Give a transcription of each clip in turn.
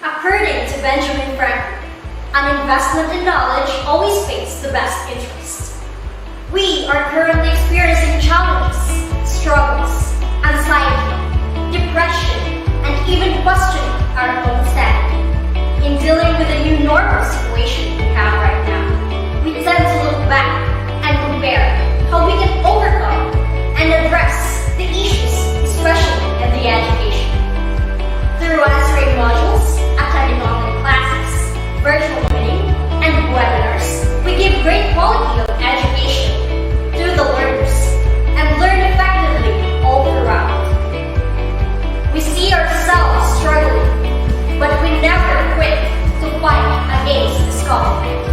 According to Benjamin Franklin, an investment in knowledge always pays the best interest. We are currently experiencing challenges, struggles, anxiety, depression, and even questioning our own sanity. In dealing with the new normal situation we have right now, we tend to look back and compare how we can overcome and address the issues, especially in the education. Through answering modules, attending online classes, virtual meeting, and webinars, we give great quality of education to the learners and learn effectively all throughout. We see ourselves struggling, but we never quit to fight against this conflict.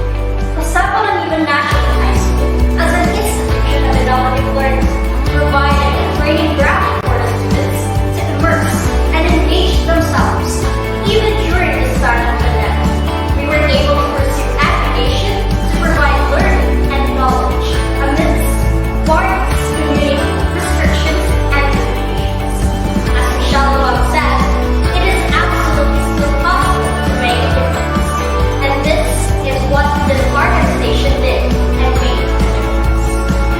The Panganiban National High School, as an institution of innovative learning, provided a training ground for the students to immerse and engage themselves even during the start of the pandemic. We were able to pursue education to provide learning and knowledge amidst various community restrictions and limitations. As Michelle Wong said, it is absolutely still possible to make a difference. And this is what this organization did and made a difference.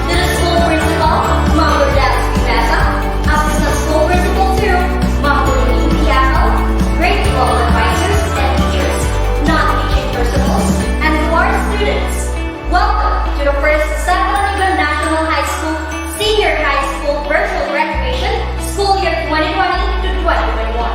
To the school principal, Ma'am Lourdes Pimesa, Assistant School Principal 2, Ma'am Pauline Piaco, grade 12 advisors and teachers, non-teaching personnels, and to our students, welcome to the first Panganiban National High School Senior High School Virtual Graduation School Year 2020 to 2021.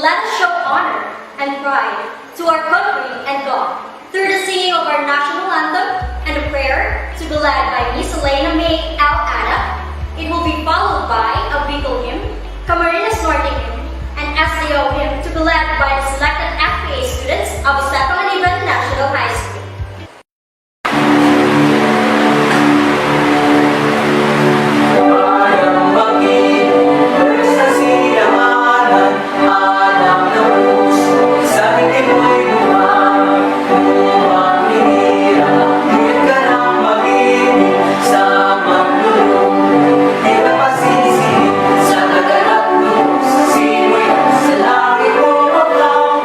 Let us show honor and pride to our country and God through the singing of our national anthem and a prayer to be led by Miss Elena May Al-Ada. It will be followed by a Beagle hymn, Camarines Norte hymn, and SAO hymn to be led by the selected FPA students of Panganiban National High School. Sa naganap mo, simoy sa langit mo maglaw.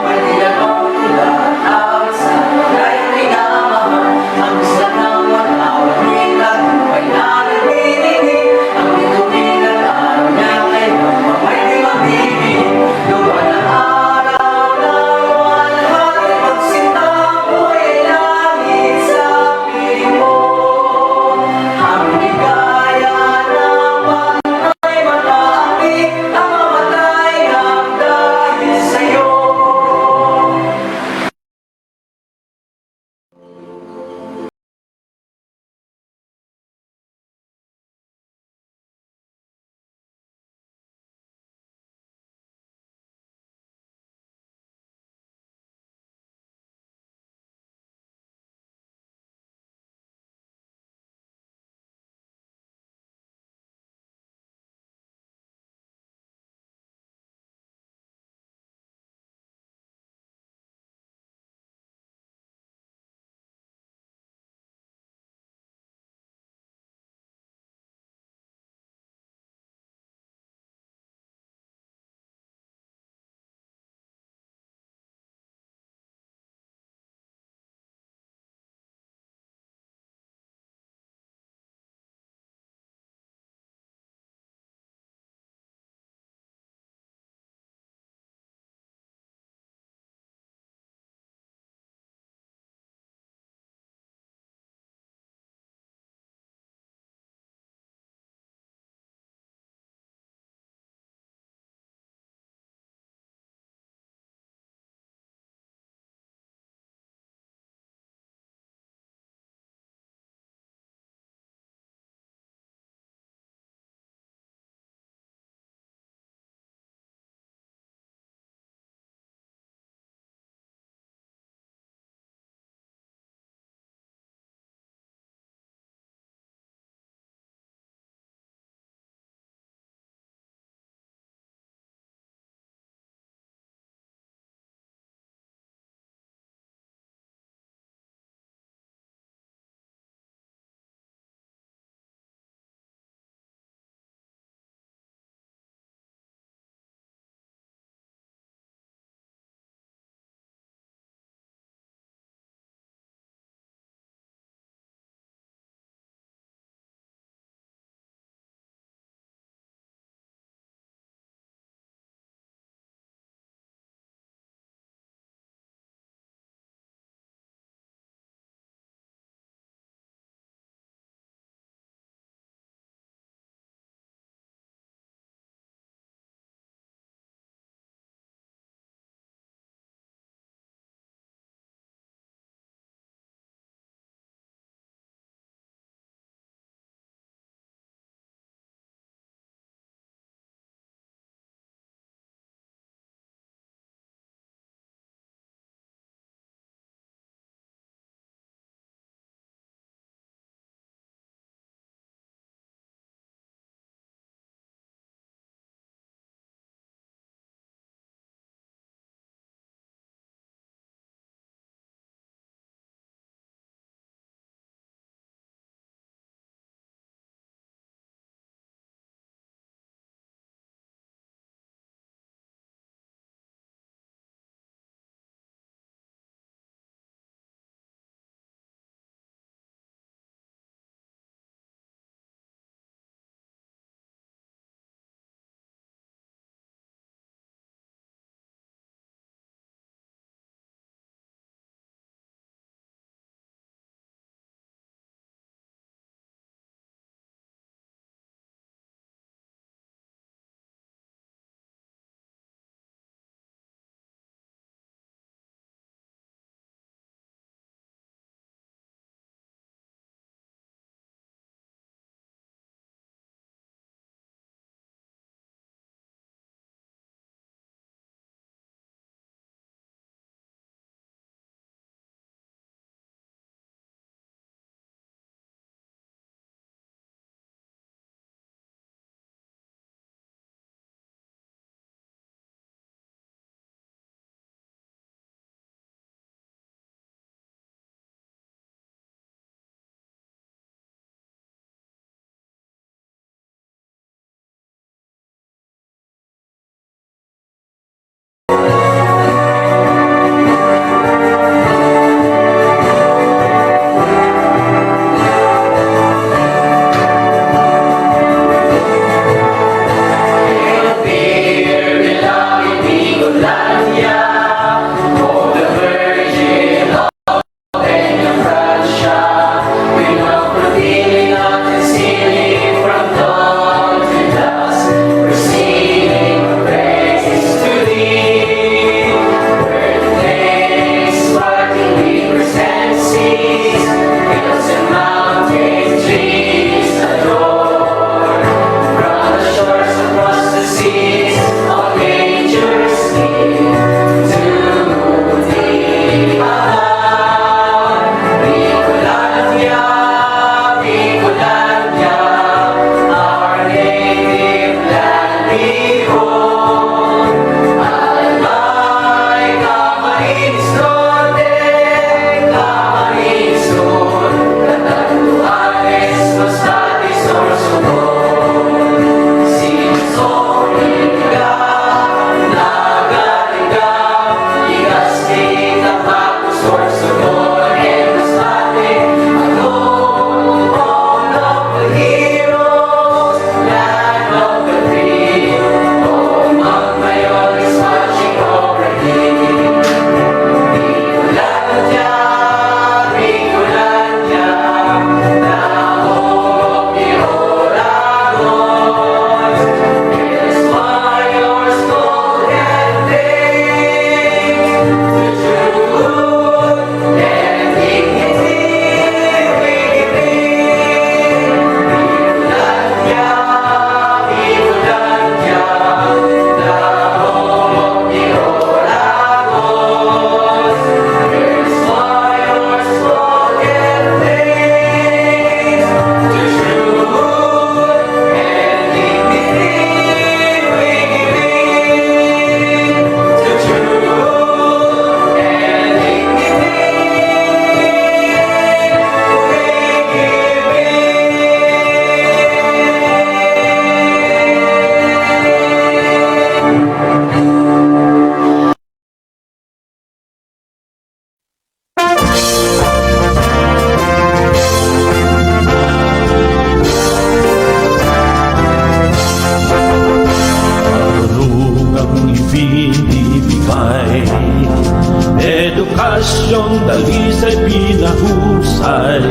Edukasyong dalisay pinahusay,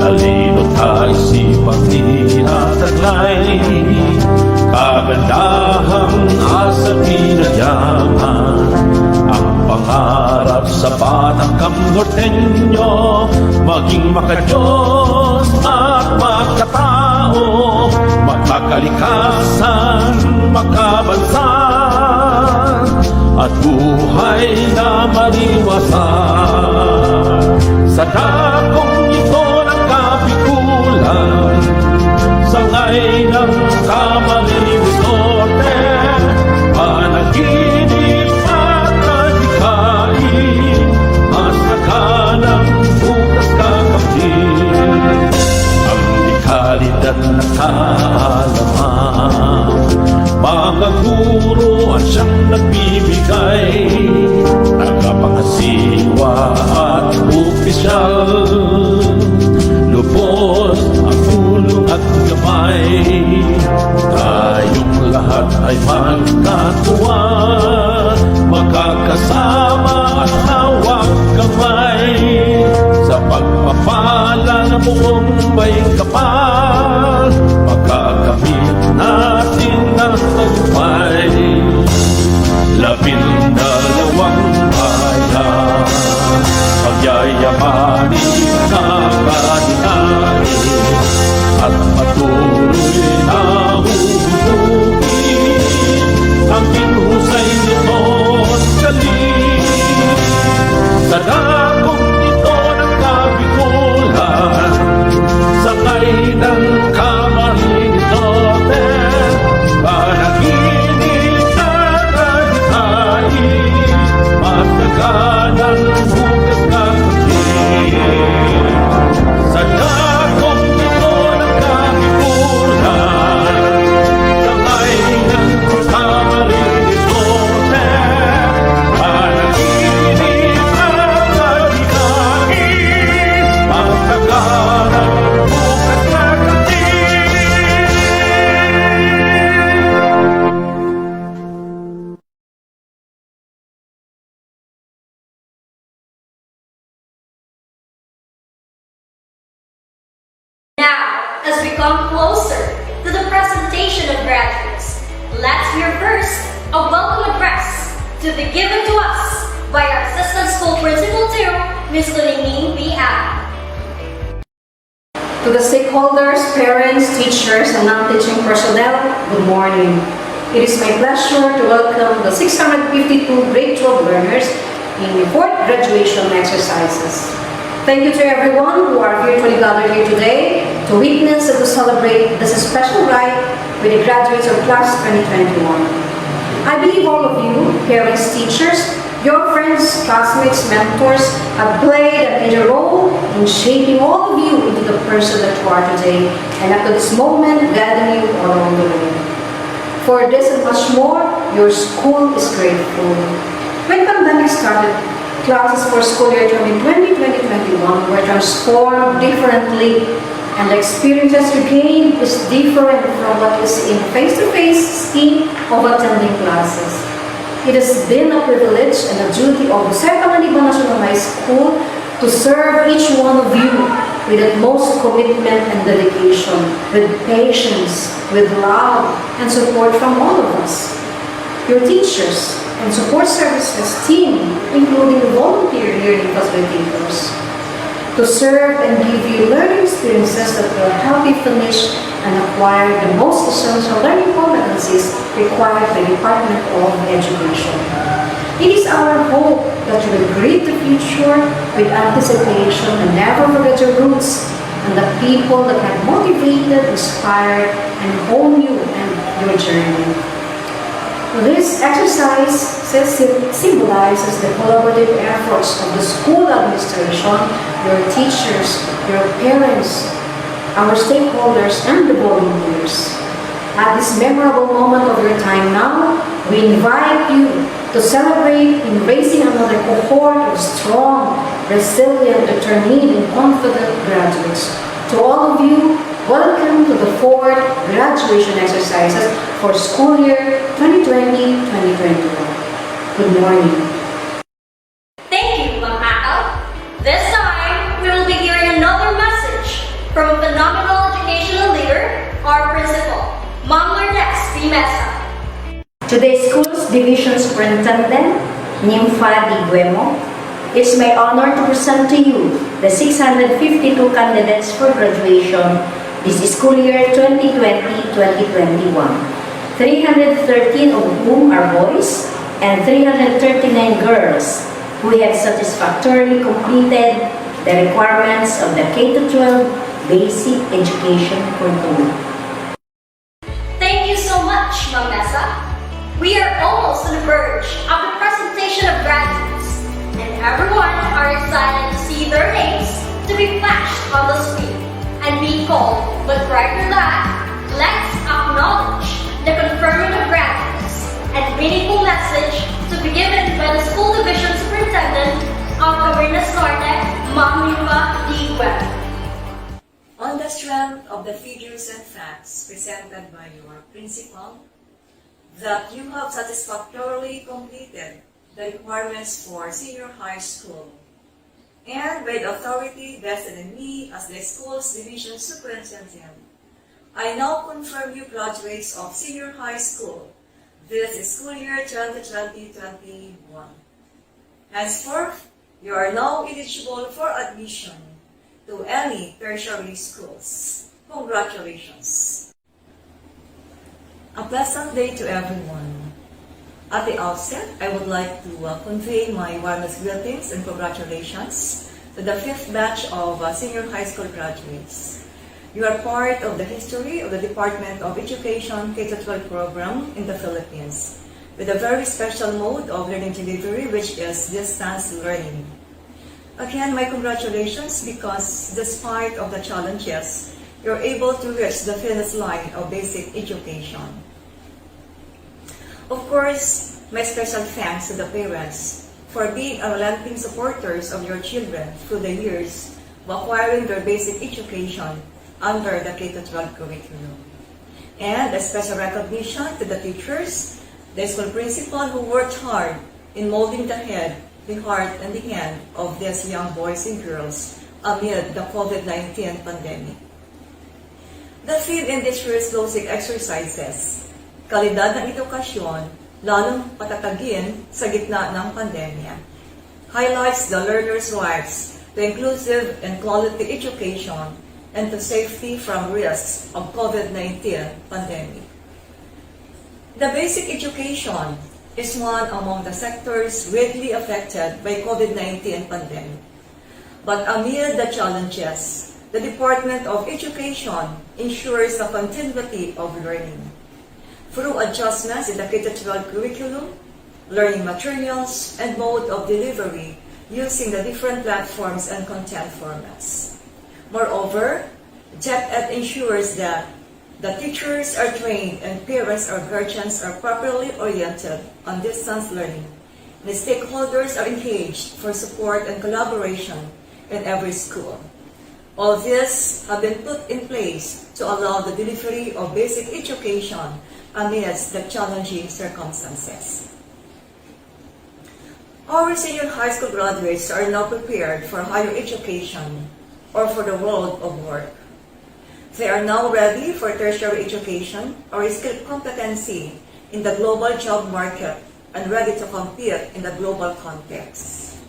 talino tayo sipag tinataglay, kagandahang asa pinayaman, ang pangarap sa Batangang Norteño, maging makadiyos at makatao, makakalikasan, makabansa, at buhay na maliwasan. Sa dakong ito ng kapikulan, sangay ng Camarines Norte, panaginip at kadikain, mas nakalang bukas kakamtin, ang dekalidad na kaalaman. Mga guro at siyang nagbibigay, nagkapangasiwa at opisyal, lubos ang tulong at gamay. Tayong lahat ay magkatuwa, magkakasama at hawak kamay, sa pagpapala ng buong may kapal, magkakamit natin ang tagumpay. 12 bayan, pagyayamanin na kadinain, at patuloy na hubugin ang pinusay nito't galing. Sa dakong ito ng kapikulan, sakay ng Camarines Norte, panaginip at kadikain, mas nagkanang bukas kakamtin. Sa dakong ito ng kapikulan, sakay ng Camarines Norte, panaginip at kadikain, mas nagkanang bukas kakamtin. Now, as we come closer to the presentation of graduates, let's hear first a welcome address to be given to us by our Assistant School Principal 2, Ms. Luningning B. Adam. To the stakeholders, parents, teachers, and non-teaching personnel, good morning. It is my pleasure to welcome the 652 grade 12 learners in the 4th graduation exercises. Thank you to everyone who are virtually gathered here today to witness and to celebrate this special rite with the graduates of class 2021. I believe all of you, parents, teachers, your friends, classmates, mentors, have played a major role in shaping all of you into the person that you are today, and up to this moment, guiding you along the way. For this and much more, your school is grateful. When pandemic started, classes for school year 2020-2021 were transformed differently, and the experiences you gain is different from what you see in face-to-face scheme of attending classes. It has been a privilege and a duty of Panganiban National High School to serve each one of you with utmost commitment and dedication, with patience, with love and support from all of us. Your teachers and support services team, including volunteer learning facilitators, to serve and give you learning experiences that will help you finish and acquire the most essential learning competencies required by the Department of Education. It is our hope that you will greet the future with anticipation and never forget your roots and the people that have motivated, inspired, and honed you and your journey. This exercise symbolizes the collaborative efforts of the school administration, your teachers, your parents, our stakeholders, and the volunteers. At this memorable moment of your time now, we invite you to celebrate in raising another cohort of strong, resilient, determined, and confident graduates. To all of you, welcome to the 4th graduation exercises for school year 2020-2021. Good morning. To the school's division superintendent, Nympha Di Guemo, it's my honor to present to you the 652 candidates for graduation this school year 2020-2021. 313 of whom are boys and 339 girls who have satisfactorily completed the requirements of the K-12 basic education curriculum. Thank you so much, Ma'am Nessa. We are almost on the verge of the presentation of graduates, and everyone are excited to see their names to be flashed on the screen and be called. But prior to that, let's acknowledge the confirming of graduates and meaningful message to be given by the School Division Superintendent of Camarines Norte, Ma'am Nympha Di Guemo. On the strength of the figures and facts presented by your principal, that you have satisfactorily completed the requirements for senior high school, and by the authority vested in me as the school's division superintendent, I now confirm you graduates of senior high school this school year 2020-2021. Henceforth, you are now eligible for admission to any tertiary schools. Congratulations! A pleasant day to everyone. At the outset, I would like to convey my warmest greetings and congratulations to the 5th batch of senior high school graduates. You are part of the history of the Department of Education K-12 program in the Philippines, with a very special mode of learning delivery, which is distance learning. Again, my congratulations, because despite of the challenges, you're able to reach the finish line of basic education. Of course, my special thanks to the parents for being unrelenting supporters of your children through the years of acquiring their basic education under the K-12 curriculum. And a special recognition to the teachers, the school principal who worked hard in molding the head, the heart, and the hand of these young boys and girls amid the COVID-19 pandemic. The theme in this year's closing exercises, kalidad ng edukasyon, lalong patatagin sa gitna ng pandemya, highlights the learner's rights to inclusive and quality education and to safety from risks of COVID-19 pandemic. The basic education is one among the sectors greatly affected by COVID-19 pandemic. But amid the challenges, the Department of Education ensures the continuity of learning through adjustments in the K-12 curriculum, learning materials, and mode of delivery using the different platforms and content formats. Moreover, JPNHS ensures that the teachers are trained and parents or guardians are properly oriented on distance learning. The stakeholders are engaged for support and collaboration in every school. All this have been put in place to allow the delivery of basic education amidst the challenging circumstances. Our senior high school graduates are now prepared for higher education or for the world of work. They are now ready for tertiary education or skill competency in the global job market and ready to compete in the global context.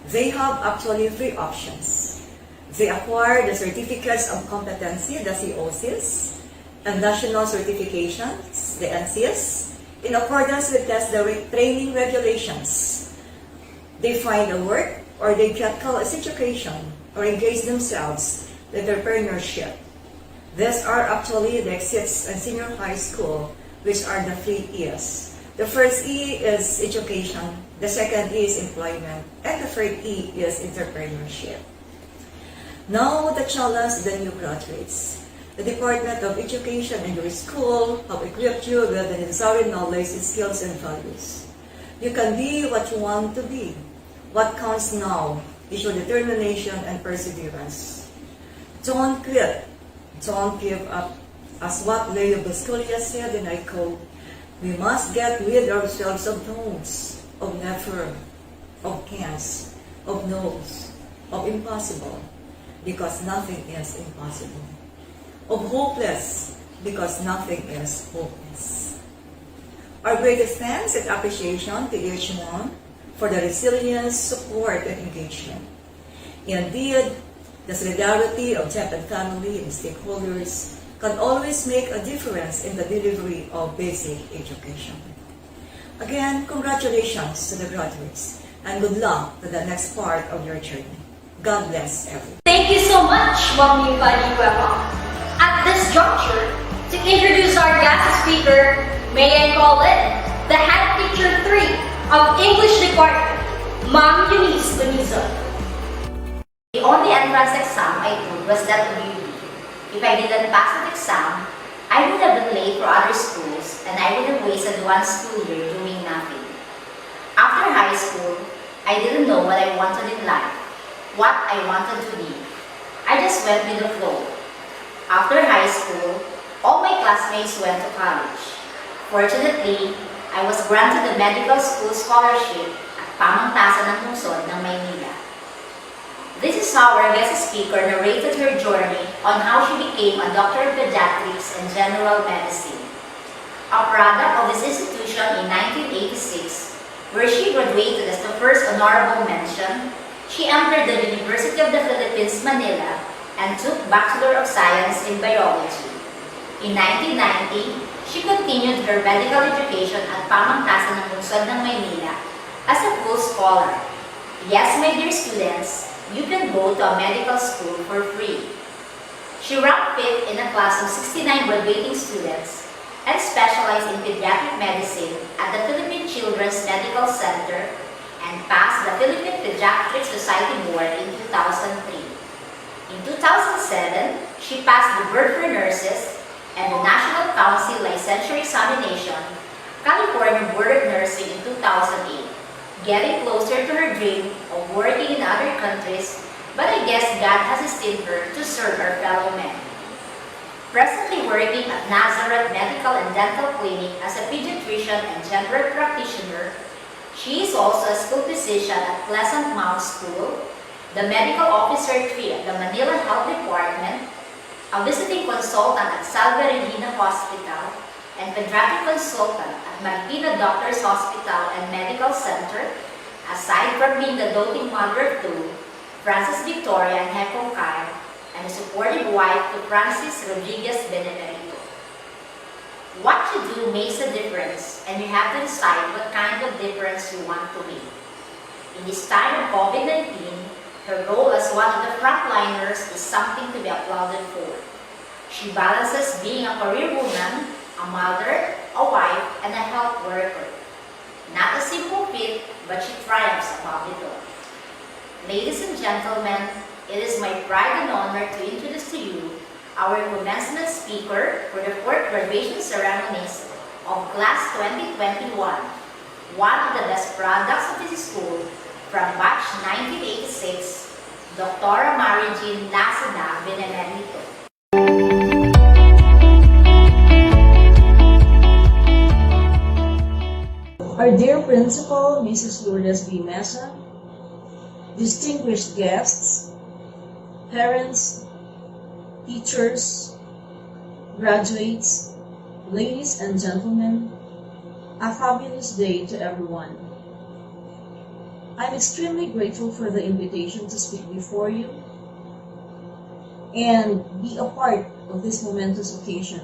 They have actually 3 options. They acquire the certificates of competency, the COCs, and national certifications, the NCs, in accordance with test training regulations. They find a work or they get college education or engage themselves in entrepreneurship. These are actually the exits in senior high school, which are the 3 E's. The first E is education, the second E is employment, and the third E is entrepreneurship. Now, the challenge the new graduates. The Department of Education and your school have equipped you with the necessary knowledge, skills, and values. You can be what you want to be. What counts now is your determination and perseverance. Don't quit. Don't give up. As what Leo Buscolia said, and I quote, we must get rid ourselves of don'ts, of never, of can'ts, of no's, of impossible, because nothing is impossible. Of hopeless, because nothing is hopeless. Our greatest thanks and appreciation to each one for the resilience, support, and engagement. Indeed, the solidarity of JPN family and stakeholders can always make a difference in the delivery of basic education. Again, congratulations to the graduates and good luck to the next part of your journey. God bless everyone. Thank you so much, Ma'am Panganiban. At this juncture, to introduce our guest speaker, may I call it the head teacher 3 of English Department, Ma'am Eunice Benizon. The only entrance exam I took was that of UB. If I didn't pass that exam, I would have been late for other schools and I would have wasted one school year doing nothing. After high school, I didn't know what I wanted in life, what I wanted to be. I just went with the flow. After high school, all my classmates went to college. Fortunately, I was granted a medical school scholarship at Pamangtasan ng Lungsod ng Maynila. This is how our guest speaker narrated her journey on how she became a doctor of pediatrics and general medicine. A product of this institution in 1986, where she graduated as the first honorable mention, she entered the University of the Philippines, Manila, and took Bachelor of Science in Biology. In 1990, she continued her medical education at Pamangtasan ng Lungsod ng Maynila as a full scholar. Yes, my dear students, you can go to a medical school for free. She ranked 5th in a class of 69 graduating students and specialized in pediatric medicine at the Philippine Children's Medical Center and passed the Philippine Pediatric Society Board in 2003. In 2007, she passed the Board for Nurses and the National Council Licensure Examination, California Board of Nursing in 2008, getting closer to her dream of working in other countries, but I guess God has destined her to serve our fellow men. Presently working at Nazareth Medical and Dental Clinic as a pediatrician and general practitioner, she is also a school physician at Pleasant Mount School, the medical officer 3 at the Manila Health Department, a visiting consultant at Salve Regina Hospital, and pediatric consultant at Marikina Doctors Hospital and Medical Center, aside from being the doting mother of 2, Francis Victoria and Heko Kyle, and a supportive wife to Francis Rodriguez Benemerito. What you do makes a difference, and you have to decide what kind of difference you want to make. In this time of COVID-19, her role as one of the frontliners is something to be applauded for. She balances being a career woman, a mother, a wife, and a health worker. Not a simple feat, but she triumphs above it all. Ladies and gentlemen, it is my pride and honor to introduce to you our commencement speaker for the 4th graduation ceremonies of Class 2021, one of the best products of this school from batch 1986, Dr. Mary Jean Lasana Benemerito. Our dear Principal, Mrs. Lourdes B. Mesa, distinguished guests, parents, teachers, graduates, ladies and gentlemen, a fabulous day to everyone. I'm extremely grateful for the invitation to speak before you and be a part of this momentous occasion.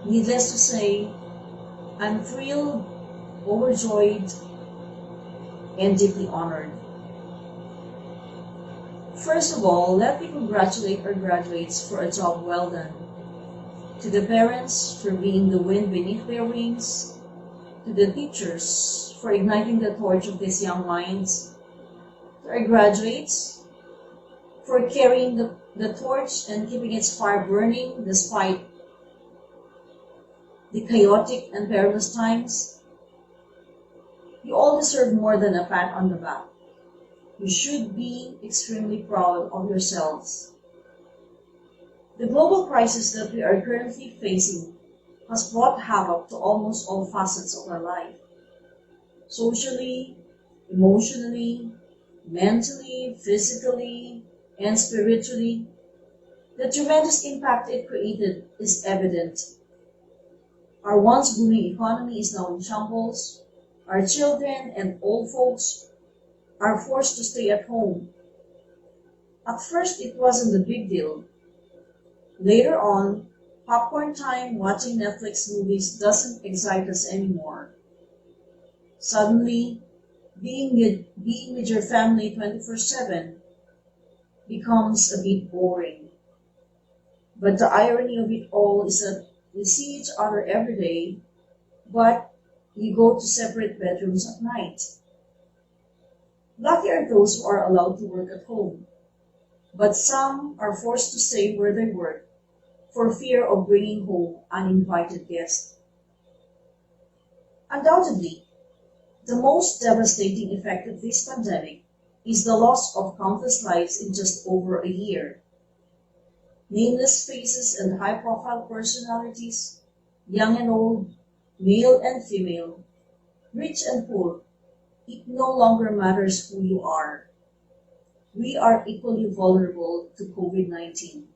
Needless to say, I'm thrilled, overjoyed, and deeply honored. First of all, let me congratulate our graduates for a job well done. To the parents for being the wind beneath their wings, to the teachers for igniting the torch of these young minds, to our graduates for carrying the torch and keeping its fire burning despite the chaotic and perilous times. You all deserve more than a pat on the back. You should be extremely proud of yourselves. The global crisis that we are currently facing has brought havoc to almost all facets of our life. Socially, emotionally, mentally, physically, and spiritually, the tremendous impact it created is evident. Our once booming economy is now in shambles. Our children and old folks are forced to stay at home. At first, it wasn't a big deal. Later on, popcorn time watching Netflix movies doesn't excite us anymore. Suddenly, being with your family 24/7 becomes a bit boring. But the irony of it all is that we see each other every day, but we go to separate bedrooms at night. Lucky are those who are allowed to work at home, but some are forced to stay where they work for fear of bringing home uninvited guests. Undoubtedly, the most devastating effect of this pandemic is the loss of countless lives in just over a year. Nameless faces and high-profile personalities, young and old, male and female, rich and poor, it no longer matters who you are. We are equally vulnerable to COVID-19.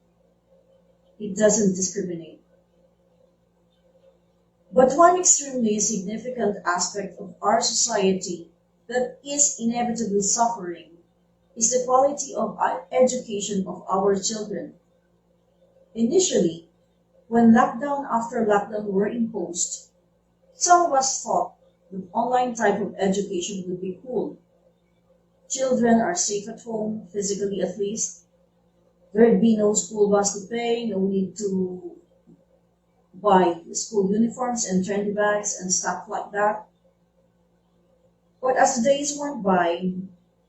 It doesn't discriminate. But one extremely significant aspect of our society that is inevitably suffering is the quality of education of our children. Initially, when lockdown after lockdown were imposed, some of us thought the online type of education would be cool. Children are safe at home, physically at least. There'd be no school bus to pay, no need to buy school uniforms and trendy bags and stuff like that. But as the days went by,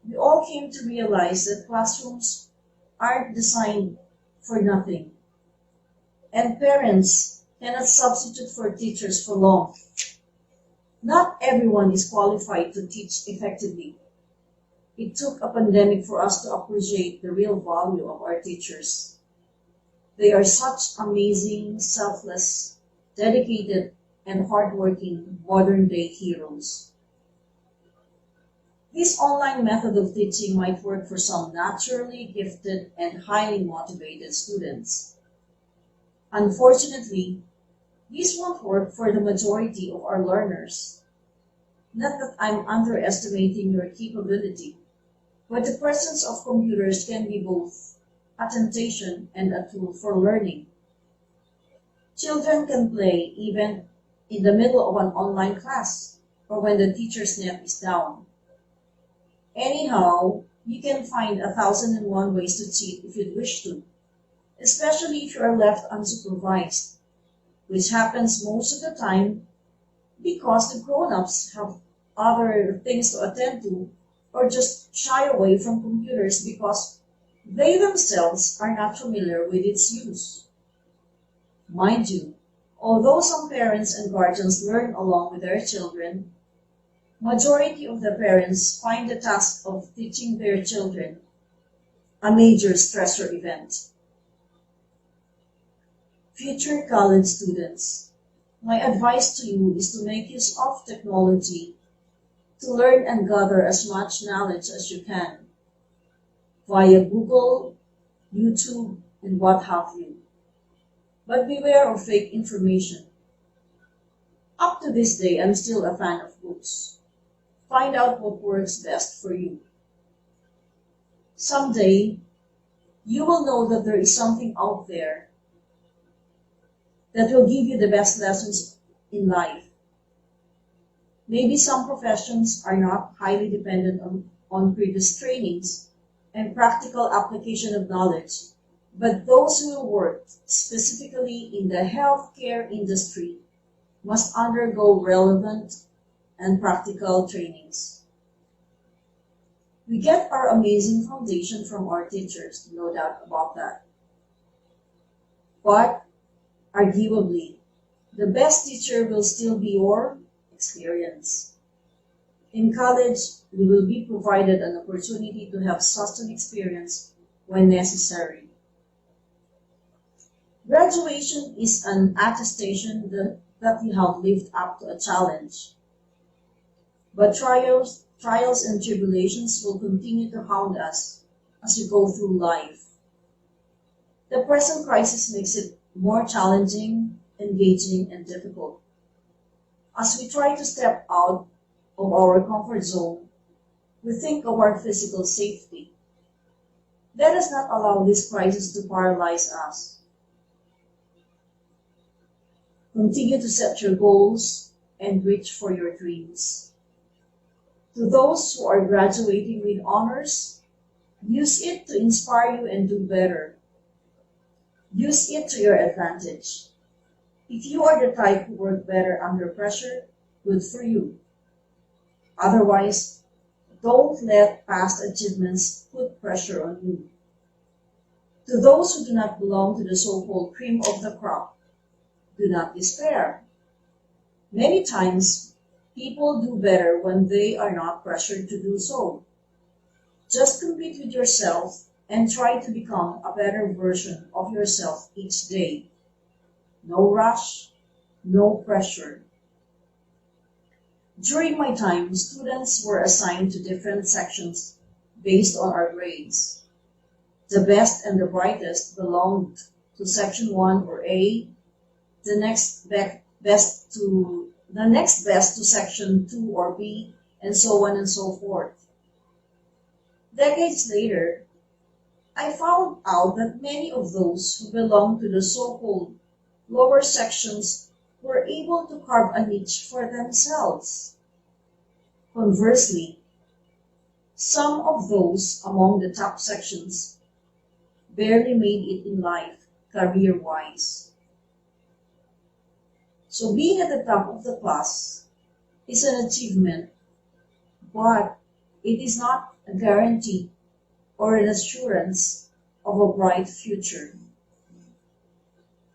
we all came to realize that classrooms aren't designed for nothing, and parents cannot substitute for teachers for long. Not everyone is qualified to teach effectively. It took a pandemic for us to appreciate the real value of our teachers. They are such amazing, selfless, dedicated, and hardworking modern-day heroes. This online method of teaching might work for some naturally gifted and highly motivated students. Unfortunately, this won't work for the majority of our learners. Not that I'm underestimating your capability, but the presence of computers can be both a temptation and a tool for learning. Children can play even in the middle of an online class or when the teacher's net is down. Anyhow, you can find 1,001 ways to cheat if you'd wish to, especially if you are left unsupervised, which happens most of the time because the grown-ups have other things to attend to or just shy away from computers because they themselves are not familiar with its use. Mind you, although some parents and guardians learn along with their children, majority of the parents find the task of teaching their children a major stressor event. Future college students, my advice to you is to make use of technology to learn and gather as much knowledge as you can via Google, YouTube, and what have you. But beware of fake information. Up to this day, I'm still a fan of books. Find out what works best for you. Someday, you will know that there is something out there that will give you the best lessons in life. Maybe some professions are not highly dependent on previous trainings and practical application of knowledge, but those who work specifically in the healthcare industry must undergo relevant and practical trainings. We get our amazing foundation from our teachers, no doubt about that. But, arguably, the best teacher will still be your experience. In college, you will be provided an opportunity to have such an experience when necessary. Graduation is an attestation that you have lived up to a challenge. But trials and tribulations will continue to hound us as we go through life. The present crisis makes it more challenging, engaging, and difficult. As we try to step out of our comfort zone, we think of our physical safety. Let us not allow this crisis to paralyze us. Continue to set your goals and reach for your dreams. To those who are graduating with honors, use it to inspire you and do better. Use it to your advantage. If you are the type who work better under pressure, good for you. Otherwise, don't let past achievements put pressure on you. To those who do not belong to the so-called cream of the crop, do not despair. Many times, people do better when they are not pressured to do so. Just compete with yourself and try to become a better version of yourself each day. No rush, no pressure. During my time, students were assigned to different sections based on our grades. The best and the brightest belonged to section 1 or A, the next best to section 2 or B, and so on and so forth. Decades later, I found out that many of those who belonged to the so-called lower sections were able to carve a niche for themselves. Conversely, some of those among the top sections barely made it in life career-wise. So being at the top of the class is an achievement, but it is not a guarantee or an assurance of a bright future.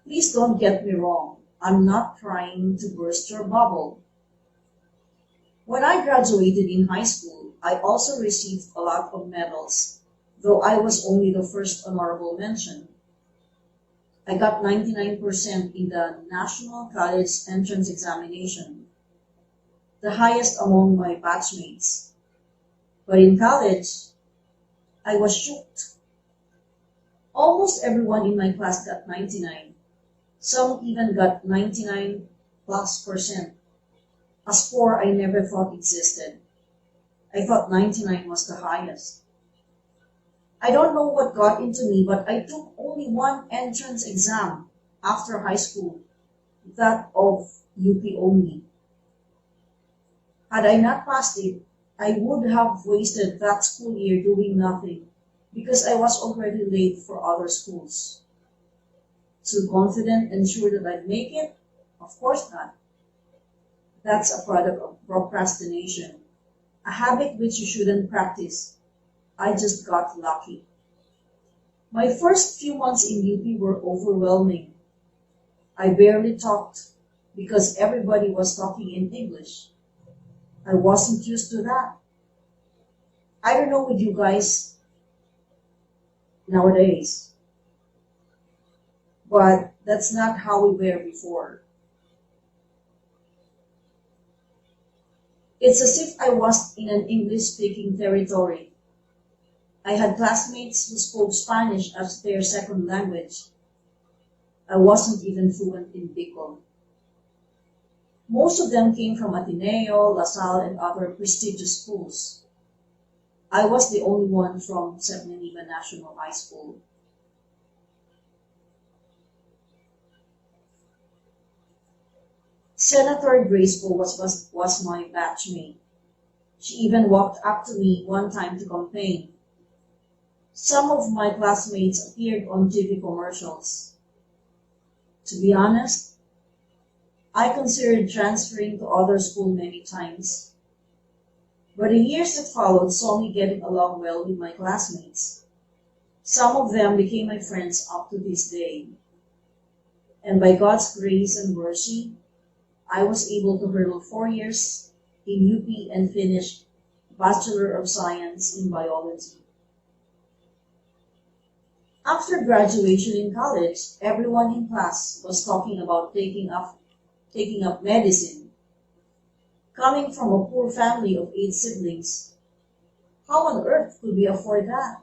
Please don't get me wrong. I'm not trying to burst your bubble. When I graduated in high school, I also received a lot of medals, though I was only the first honorable mention. I got 99% in the National College Entrance Examination, the highest among my batchmates. But in college, I was shocked. Almost everyone in my class got 99. Some even got 99+%. A score I never thought existed. I thought 99 was the highest. I don't know what got into me, but I took only one entrance exam after high school, that of UP only. Had I not passed it, I would have wasted that school year doing nothing because I was already late for other schools. Too confident and sure that I'd make it? Of course not. That's a product of procrastination, a habit which you shouldn't practice. I just got lucky. My first few months in UP were overwhelming. I barely talked because everybody was talking in English. I wasn't used to that. I don't know with you guys nowadays, but that's not how we were before. It's as if I was in an English-speaking territory. I had classmates who spoke Spanish as their second language. I wasn't even fluent in Bicol. Most of them came from Ateneo, La Salle, and other prestigious schools. I was the only one from Panganiban National High School. Senator Graceful was my batchmate. She even walked up to me one time to campaign. Some of my classmates appeared on TV commercials. To be honest, I considered transferring to other school many times. But the years that followed saw me getting along well with my classmates. Some of them became my friends up to this day. And by God's grace and mercy, I was able to hurdle 4 years in UP and finish Bachelor of Science in Biology. After graduation in college, everyone in class was talking about taking up medicine. Coming from a poor family of 8 siblings, how on earth could we afford that?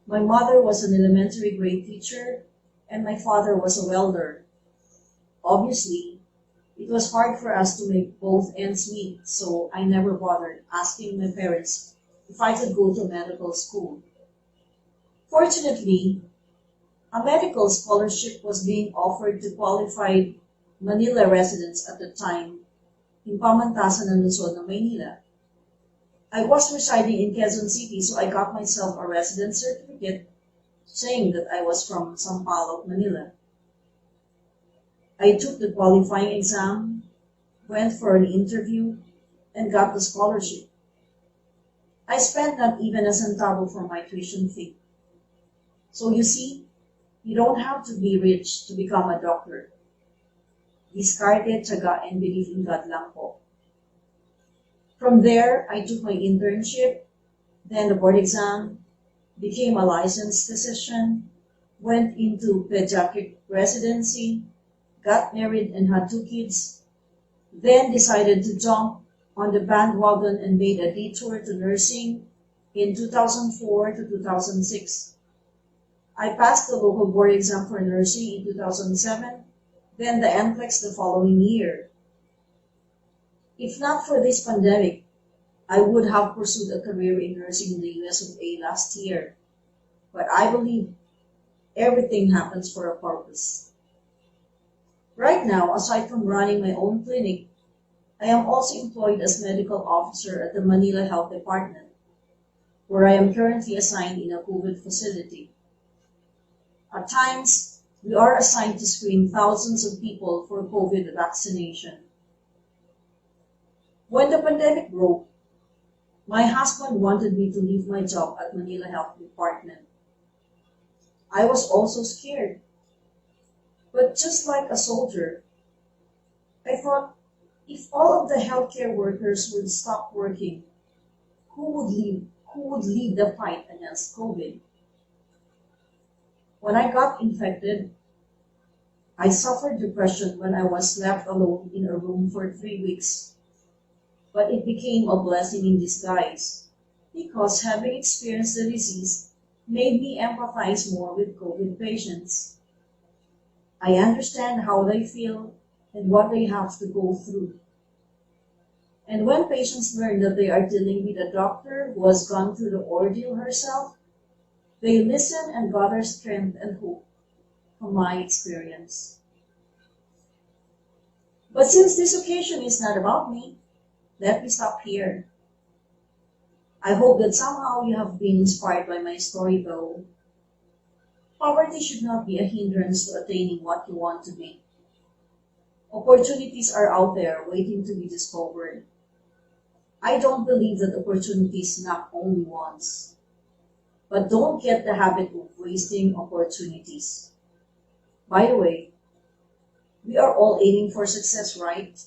My mother was an elementary grade teacher and my father was a welder. Obviously, It was hard for us to make both ends meet, so I never bothered asking my parents if I could go to medical school. Fortunately, a medical scholarship was being offered to qualified Manila residents at the time in Pamantasan and Luzon, Maynila. I was residing in Quezon City, so I got myself a residence certificate saying that I was from Sampaloc, Manila. I took the qualifying exam, went for an interview, and got the scholarship. I spent not even a centavo for my tuition fee. So you see, you don't have to be rich to become a doctor. Diskarte, tiyaga, and belief in God lang po. From there, I took my internship, then the board exam, became a licensed physician, went into pediatric residency, got married and had 2 kids, then decided to jump on the bandwagon and made a detour to nursing in 2004 to 2006. I passed the local board exam for nursing in 2007, then the NCLEX the following year. If not for this pandemic, I would have pursued a career in nursing in the US of A last year. But I believe everything happens for a purpose. Right now, aside from running my own clinic, I am also employed as medical officer at the Manila Health Department, where I am currently assigned in a COVID facility. At times, we are assigned to screen thousands of people for COVID vaccination. When the pandemic broke, my husband wanted me to leave my job at Manila Health Department. I was also scared. But just like a soldier, I thought, if all of the healthcare workers would stop working, who would lead the fight against COVID? When I got infected, I suffered depression when I was left alone in a room for 3 weeks. But it became a blessing in disguise, because having experienced the disease made me empathize more with COVID patients. I understand how they feel and what they have to go through. And when patients learn that they are dealing with a doctor who has gone through the ordeal herself, they listen and gather strength and hope from my experience. But since this occasion is not about me, let me stop here. I hope that somehow you have been inspired by my story though. Poverty should not be a hindrance to attaining what you want to be. Opportunities are out there waiting to be discovered. I don't believe that opportunities knock only once. But don't get the habit of wasting opportunities. By the way, we are all aiming for success, right?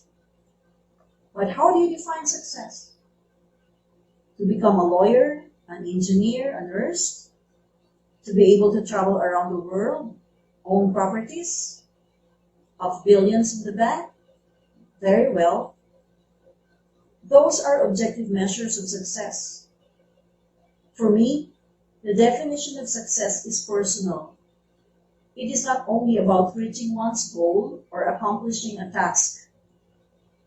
But how do you define success? To become a lawyer, an engineer, a nurse? To be able to travel around the world, own properties, have billions in the bank? Very well. Those are objective measures of success. For me, the definition of success is personal. It is not only about reaching one's goal or accomplishing a task.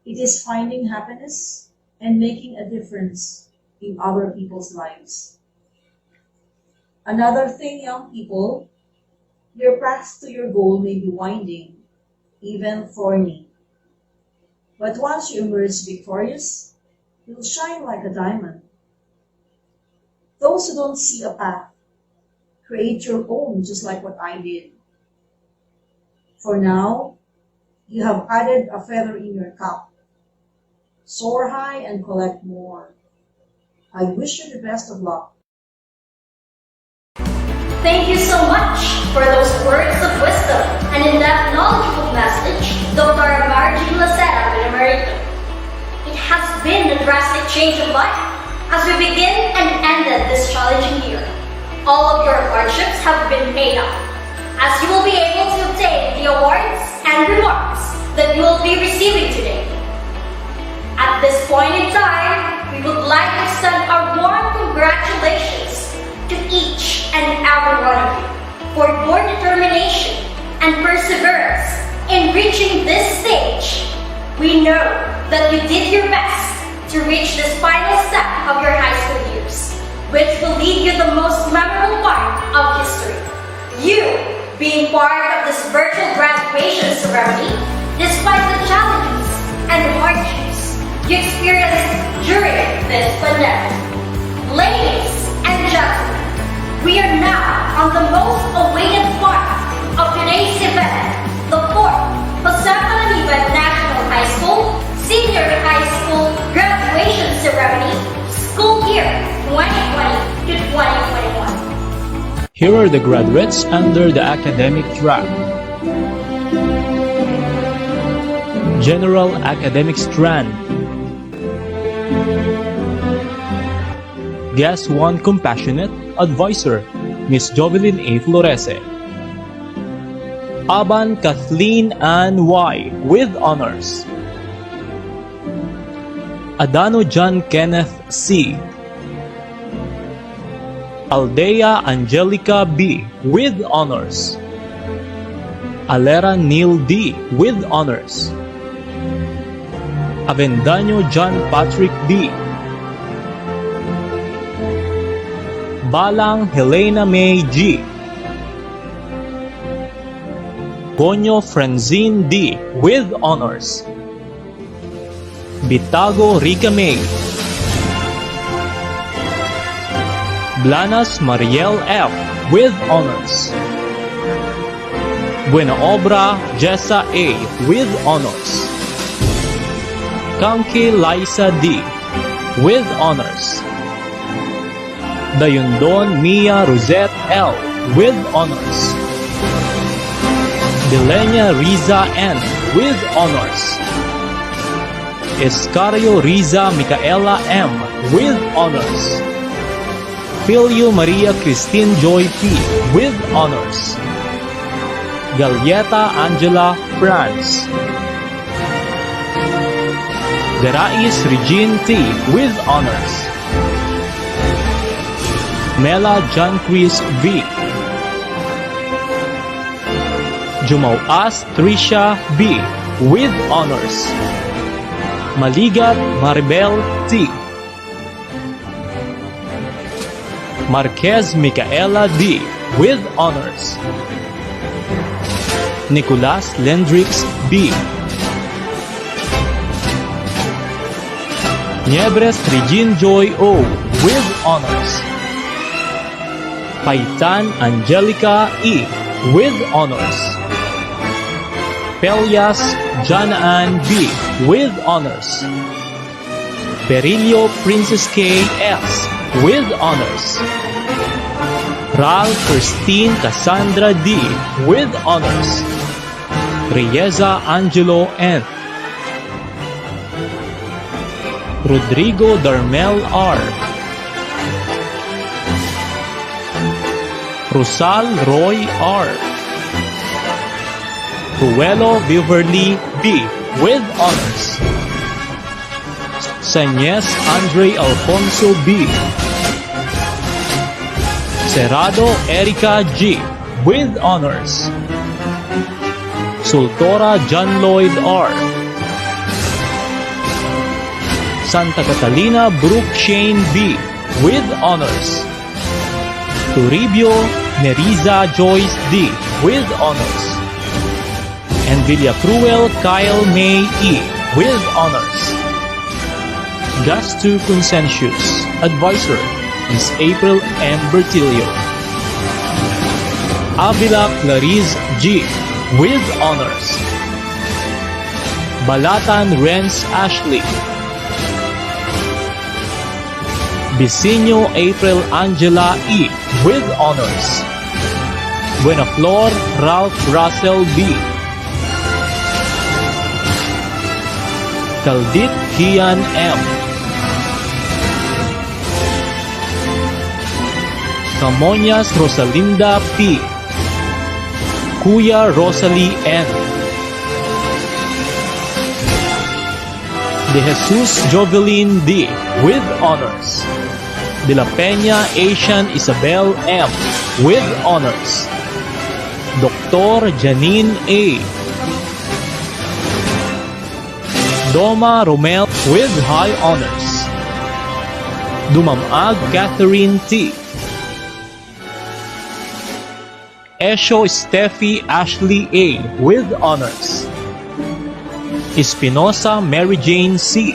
It is finding happiness and making a difference in other people's lives. Another thing, young people, your path to your goal may be winding, even thorny. But once you emerge victorious, you'll shine like a diamond. Those who don't see a path, create your own, just like what I did. For now, you have added a feather in your cap. Soar high and collect more. I wish you the best of luck. Thank you so much for those words of wisdom and in-depth knowledgeable message, Dr. Margie Lacera in America. It has been a drastic change of life as we begin and ended this challenging year. All of your hardships have been paid off, as you will be able to obtain the awards and rewards that you will be receiving today. At this point in time, we would like to extend our warm congratulations to each and every one of you for your determination and perseverance in reaching this stage We know that you did your best to reach this final step of your high school years, which will leave you the most memorable part of history. You being part of this virtual graduation ceremony, despite the challenges and hardships you experienced during this pandemic. Ladies and gentlemen, we are now on the most awaited part of today's event, the 4th Panganiban National High School Senior High School Graduation Ceremony, School Year 2020 to 2021. Here are the graduates under the academic track. General Academic Strand. Guest 1 Compassionate Advisor, Ms. Jovelyn A. Florese. Aban Kathleen Ann Y. with honors. Adano John Kenneth C. Aldea Angelica B. with honors. Alera Neil D. with honors. Avendaño John Patrick B. Balang Helena May G. Gonyo Francine D. with honors. Bitago Rica May. Blanas Mariel F. with honors. Buena Obra Jessa A. with honors. Kangke Liza D. with honors. Dayundon Mia Rosette L. with honors. Delenia Riza N. with honors. Escario Riza Micaela M. with honors. Filio Maria Christine Joy P. with honors. Galyeta Angela France. Garais Regine T. with honors. Mela John Chris V. Jumauas Tricia B. with honors. Maligat Maribel T. Marquez Micaela D. with honors. Nicolas Lendrix B. Niebres Regine Joy O. with honors. Paitan Angelica E. with honors. Pelias Janaan B. with honors. Perillo Princess K. S. with honors. Ral Christine Cassandra D. with honors. Rieza Angelo N. Rodrigo Darmel R. Rosal Roy R. Ruelo Beverly B. with honors. Sañez Andre Alfonso B. Cerrado Erica G. with honors. Sultora John Lloyd R. Santa Catalina Brooke Shane B. with honors. Toribio Neriza Joyce D. with honors. And Villacruel Kyle May E. with honors. Gastu Consentious Advisor, Ms. April M. Bertilio. Avila Clarice G. with honors. Balatan Renz Ashley. Bisinyo April Angela E. with honors. Buenaflor Ralph Russell B. Caldit Kian M. Camonias Rosalinda P. Kuya Rosalie N. De Jesus Jovelyn D. with honors. De la Peña Asian Isabel M. with honors. Dr. Janine A. Doma Romel with high honors. Dumamag Catherine T. Esho Steffi Ashley A. with honors. Espinosa Mary Jane C.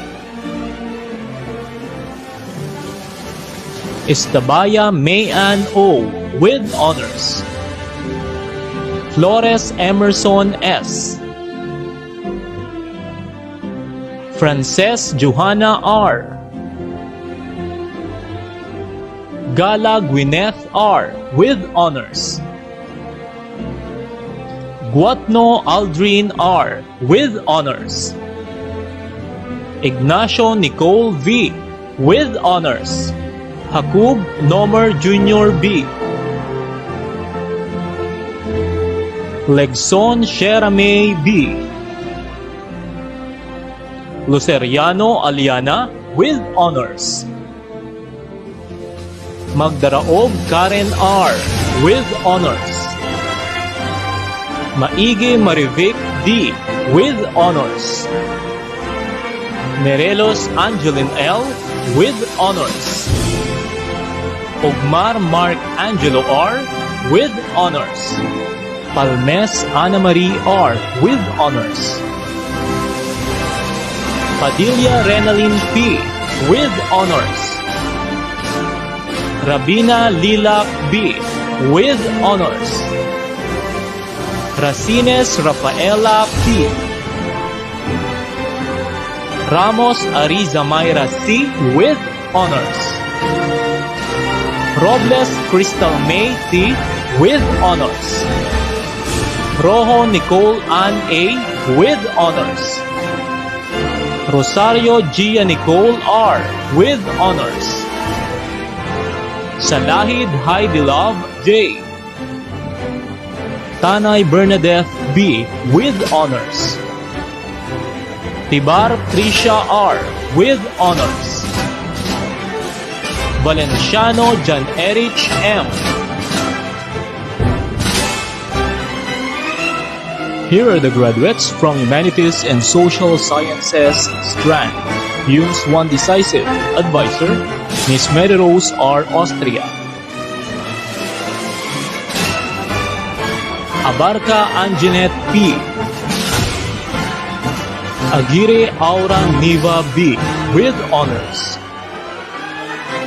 Estabaya Mayan O. with honors. Flores Emerson S. Frances Johanna R. Gala Gwyneth R. with honors. Guatno Aldrin R. with honors. Ignacio Nicole V. with honors. Hakub Nomer Jr. B. Legson Sheramay B. Luceriano Aliana with honors. Magdaraog Karen R. with honors. Maigi Marivic D. with honors. Merelos Angeline L. with honors. Ogmar Mark Angelo R. with honors. Palmes Ana Marie R. with honors. Padilla Renalyn P. with honors. Rabina Lila B. with honors. Racines Rafaela P. Ramos Ariza Mayra C. with honors. Robles Crystal May T. with honors. Rojo Nicole Ann A. with honors. Rosario Gia Nicole R. with honors. Salahid Heidi Love J. Tanay Bernadette B. with honors. Tibar Tricia R. with honors. Valenciano Jan Erich M. Here are the graduates from Humanities and Social Sciences strand. UMS 1 Decisive Advisor, Ms. Mary Rose R. Austria. Abarca Anjanette P. Aguirre Aura Niva B. with honors.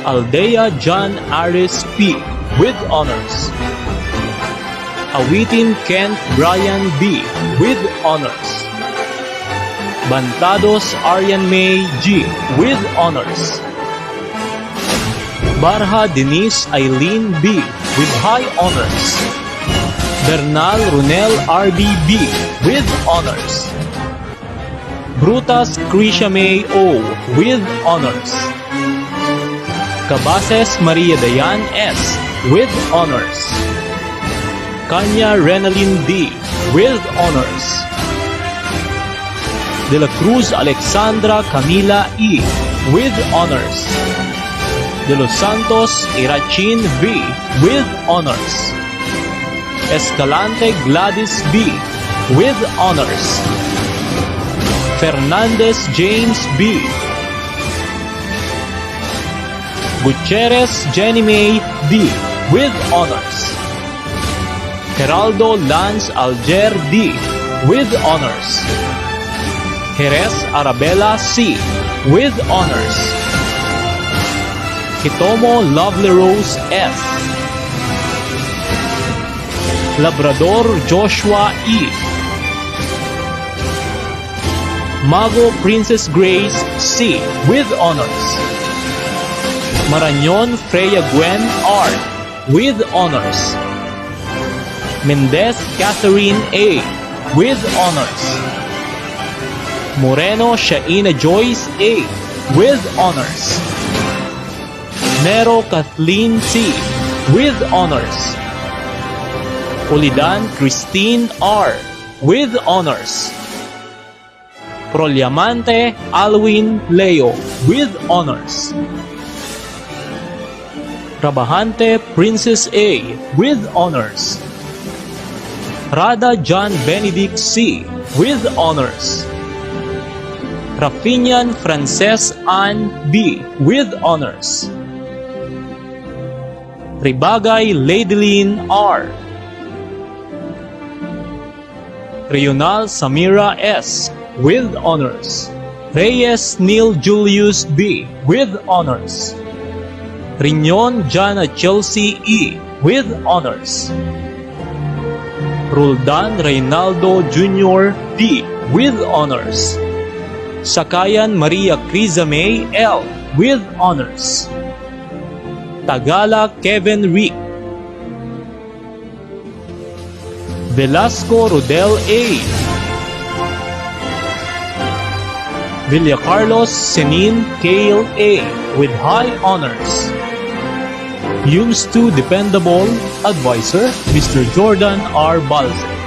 Aldea John Aris P. with honors. Awitin Kent Brian B. with honors. Bantados Aryan May G. with honors. Barha Denise Eileen B. with high honors. Bernal Runel RB B. with honors. Brutas Krisha May O. with honors. Cabases Maria Dayan S. with honors. Kanya Renalyn D. with honors. De la Cruz Alexandra Camila E. with honors. De los Santos Irachin V. with honors. Escalante Gladys B. with honors. Fernandez James B. Gutierrez Jenny May D. with honors. Geraldo Lance Alger D. with honors. Jerez Arabella C. with honors. Hitomo Lovely Rose S. Labrador Joshua E. Mago Princess Grace C. with honors. Marañon Freya Gwen R. with honors. Mendez Catherine A. with honors. Moreno Shaina Joyce A. with honors. Nero Kathleen C. with honors. Ulidan Christine R. with honors. Proliamante Alwin Leo with honors. Trabajante Princess A. with honors. Rada John Benedict C. with honors. Rafinian Frances Ann B. with honors. Ribagay Ladyline R. Rional Samira S. with honors. Reyes Neil Julius B. with honors. Rignon Jana Chelsea E. with honors. Roldan Reynaldo Jr. D. with honors. Sakayan Maria Criza May L. with honors. Tagala Kevin Rick. Velasco Rodel A. Villacarlos Senin Kale A. with high honors. Used to dependable advisor Mr. Jordan R. Balze.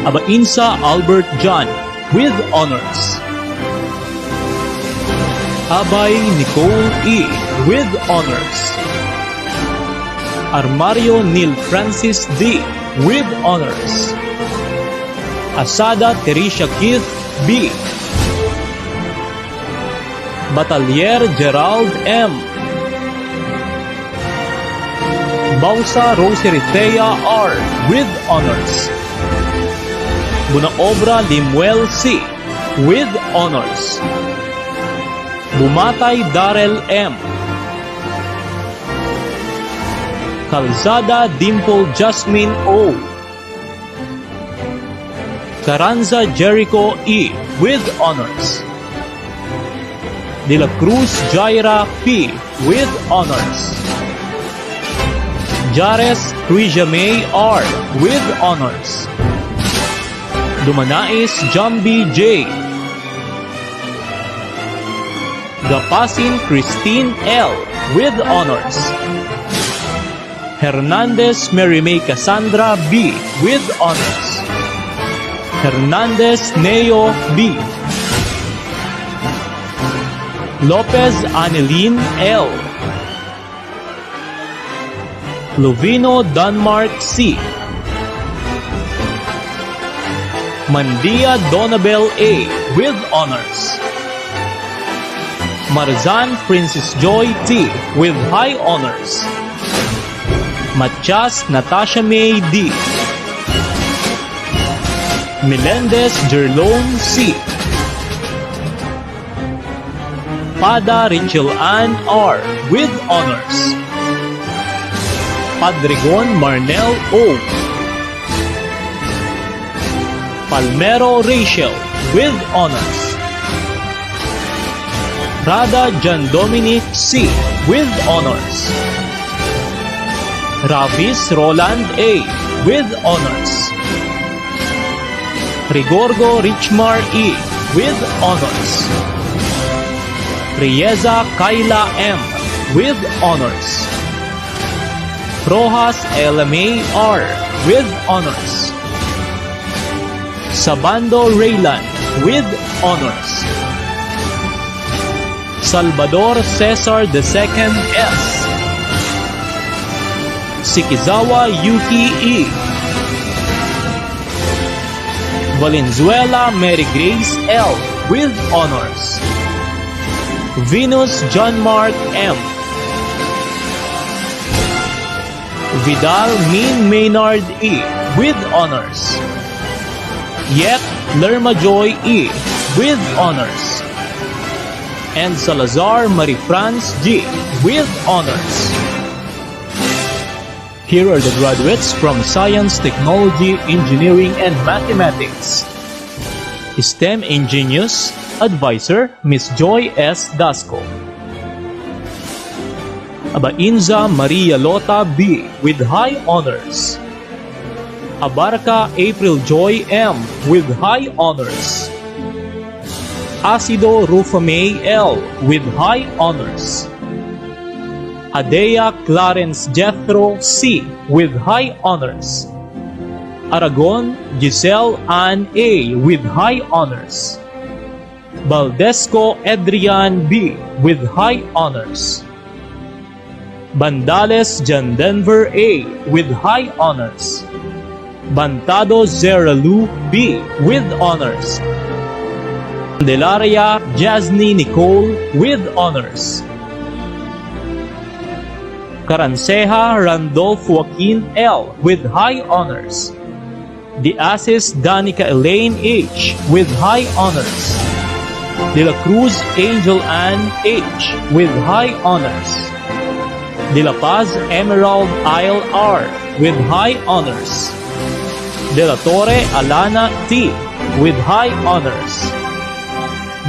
Abainsa Albert John with honors. Abay Nicole E. with honors. Armario Neil Francis D. with honors. Asada Teresha Keith B. Batalier Gerald M. Bausa Roseritea R. with honors. Bunaobra Limuel C. with honors. Bumatay Darrell M. Calzada Dimple Jasmine O. Carranza Jericho E. with honors. De la Cruz Jaira P. with honors. Jares Crijame R. with honors. Dumanais Jambi J. Gapasin Christine L. with honors. Hernandez Mary May Cassandra B. with honors. Hernandez Neo B. Lopez Aneline L. Lovino Denmark C. Mandia Donabel A. with honors. Marzan Princess Joy T. with high honors. Matias Natasha May D. Melendez Jerlone C. Pada Rachel Ann R. with honors. Padregon Marnel O. Palmero Rachel with honors. Rada John Dominic C. with honors. Ravis Roland A. with honors. Rigorgo Richmar E. with honors. Rieza Kayla M. with honors. Rojas LMA R. with honors. Sabando Raylan with honors. Salvador Cesar II S. Sikizawa Yuki E. Valenzuela Mary Grace L. with honors. Venus John Mark M. Vidal Min Maynard E. with honors. Yet Lerma Joy E. with honors. And Salazar Marie France G. with honors. Here are the graduates from Science, Technology, Engineering, and Mathematics. STEM Ingenious Advisor Miss Joy S. Dasco. Abainza Maria Lota B. with high honors. Abarca April Joy M. with high honors. Acido Rufame L. with high honors. Adea Clarence Jethro C. with high honors. Aragon Giselle Ann A. with high honors. Baldesco Adrian B. with high honors. Bandales John Denver A. with high honors. Bantado Zeralu B. with honors. Candelaria Jasny Nicole with honors. Caranceja Randolph Joaquin L. with high honors. De Asis Danica Elaine H. with high honors. De la Cruz Angel Ann H. with high honors. De La Paz Emerald Isle R. with high honors. De La Torre Alana T. with high honors.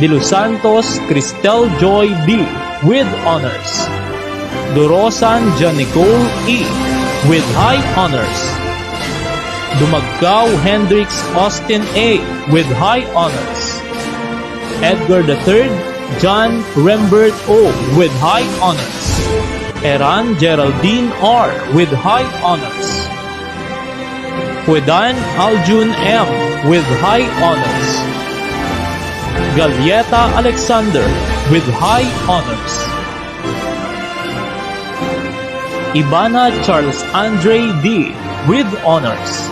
De Los Santos Cristel Joy B. with honors. Dorosan Janicole E. with high honors. Dumagkaw Hendrix Austin A. with high honors. Edgar III John Rembert O. with high honors. Eran Geraldine R. with high honors. Huedan Aljun M. with high honors. Galieta Alexander with high honors. Ibana Charles Andre D. with honors.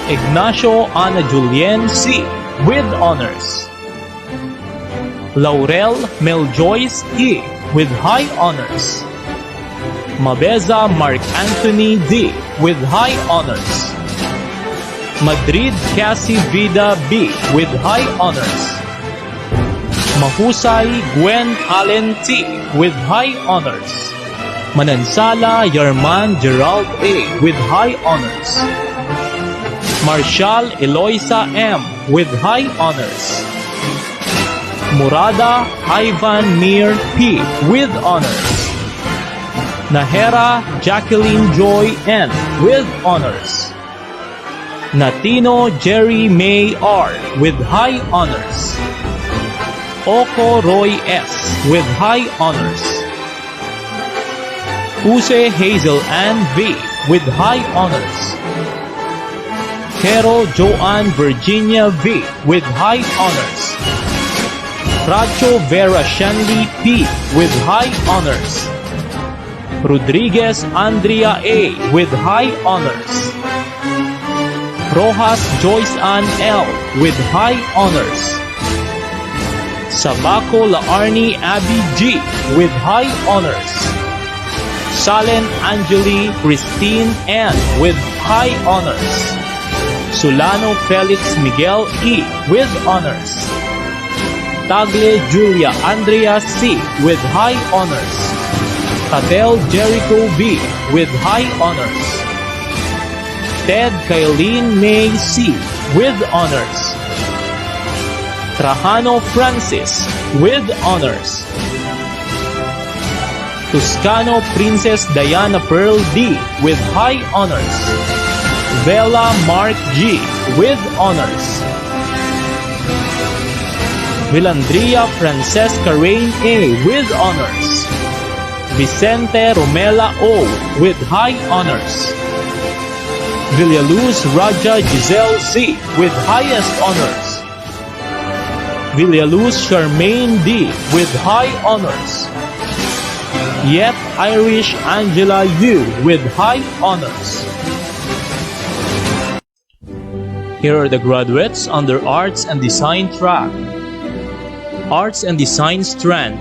Ignacio Ana Julien C. with honors. Laurel Mel Joyce E. with high honors. Mabeza Mark Anthony D. with high honors. Madrid Cassie Vida B. with high honors. Mahusay Gwen Allen T. with high honors. Manansala Yarman Gerald A. with high honors. Marshall Eloisa M. with high honors. Murada Ivan Mir P. with honors. Nahera Jacqueline Joy N. with honors. Natino Jerry May R. with high honors. Oko Roy S. with high honors. Use Hazel Ann V. with high honors. Carol Joanne Virginia V. with high honors. Racho Vera Shanley P. with high honors. Rodriguez Andrea A. with high honors. Rojas Joyce Ann L. with high honors. Sabaco Laarni Abby G. with high honors. Salen Angeli Christine N. with high honors. Solano Felix Miguel E. with honors. Tagle Julia Andrea C. with high honors. Cadel Jericho B. with high honors. Ted Kylene May C. with honors. Trajano Francis with honors. Toscano Princess Diana Pearl D. with high honors. Vela Mark G. with honors. Vilandria Francesca Rain A. with honors. Vicente Romela O. with high honors. Villaluz Raja Giselle C. with highest honors. Villaluz Charmaine D. with high honors. Yet Irish Angela U. with high honors. Here are the graduates under Arts and Design track. Arts and Design strand.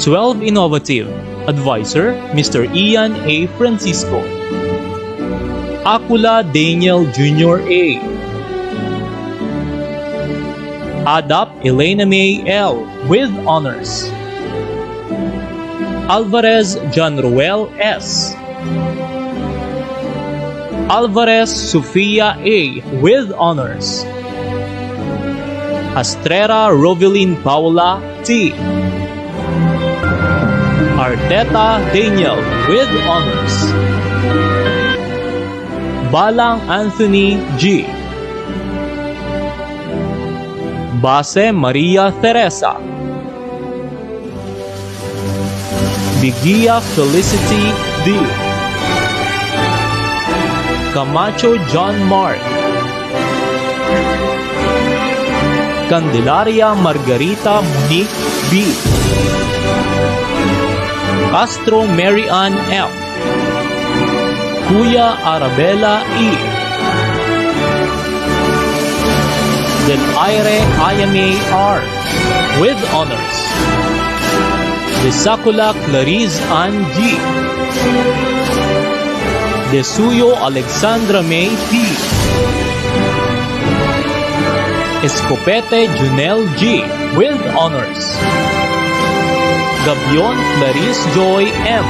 12 Innovative. Advisor, Mr. Ian A. Francisco. Acula Daniel Jr. A. Adap Elena May L. with honors. Alvarez John Roel S. Alvarez Sofia A. with honors. Astrera Rovelin Paula T. Arteta Daniel with honors. Balang Anthony G. Base Maria Teresa. Bigia Felicity D. Camacho John Mark. Candelaria Margarita Monique B. Castro Mary Ann F. Kuya Arabella E. Del Aire Ayame R. with honors. De Sacula Clarice Ann G. De Suyo Alexandra May T. Escopete Junel G. with honors. Gabion Clarice Joy M.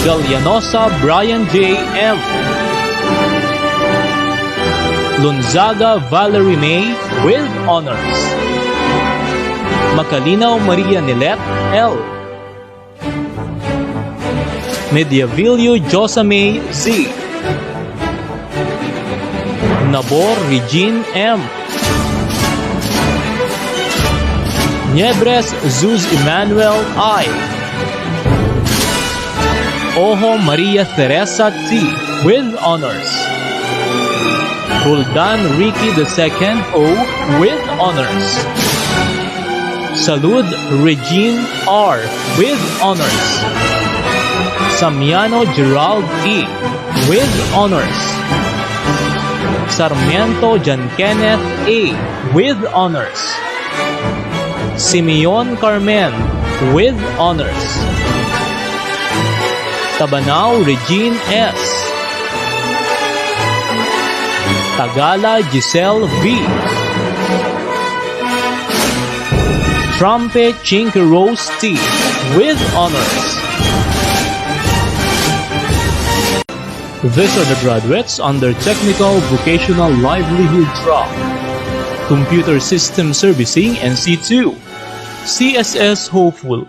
Galianosa Brian J. M. Lunzaga Valerie May with honors. Macalinaw Maria Nilet L. Mediavillo Josamay Z. Nabor Regine M. Niebres Zuz Emmanuel I. Ojo Maria Teresa T. with honors. Roldan Ricky II O. with honors. Salud Regine R. with honors. Samiano Gerald E. with honors. Sarmiento John Kenneth A. with honors. Simeon Carmen with honors. Tabanao Regine S. Tagala Giselle V. Trumpet Chinky Rose T. with honors. These are the graduates under Technical Vocational Livelihood Track, Computer System Servicing NC2, CSS Hopeful.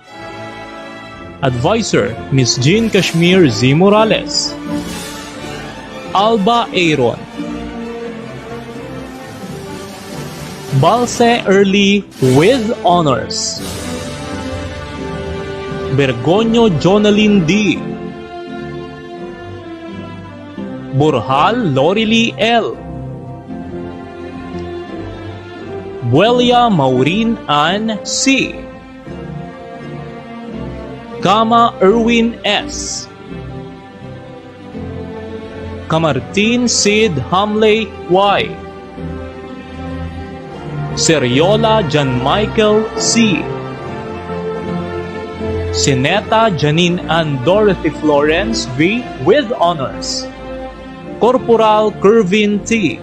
Advisor, Ms. Jean Kashmir Z. Morales. Alba Aaron. Balse Early with honors. Bergoño Jonaline D. Burhal Lorily L. Buelia Maureen Ann C. Kama Erwin S. Kamartin Sid Hamley Y. Seriola John Michael C. Sineta Janine and Dorothy Florence V. with honors. Corporal Kervin T.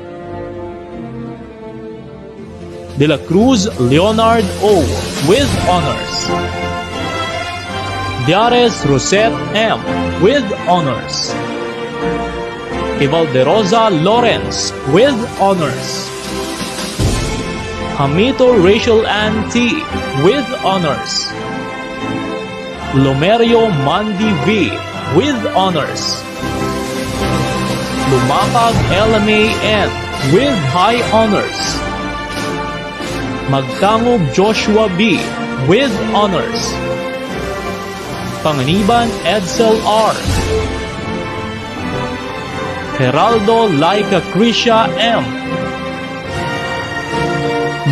De la Cruz Leonard O. with honors. Diares Rosette M. with honors. Ivalderosa Lawrence with honors. Hamito Rachel Ann T. with honors. Lomerio Mandy V. with honors. Lumapag LMA N. with high honors. Magtangog Joshua B. with honors. Panganiban Edsel R. Geraldo Laika Krisha M.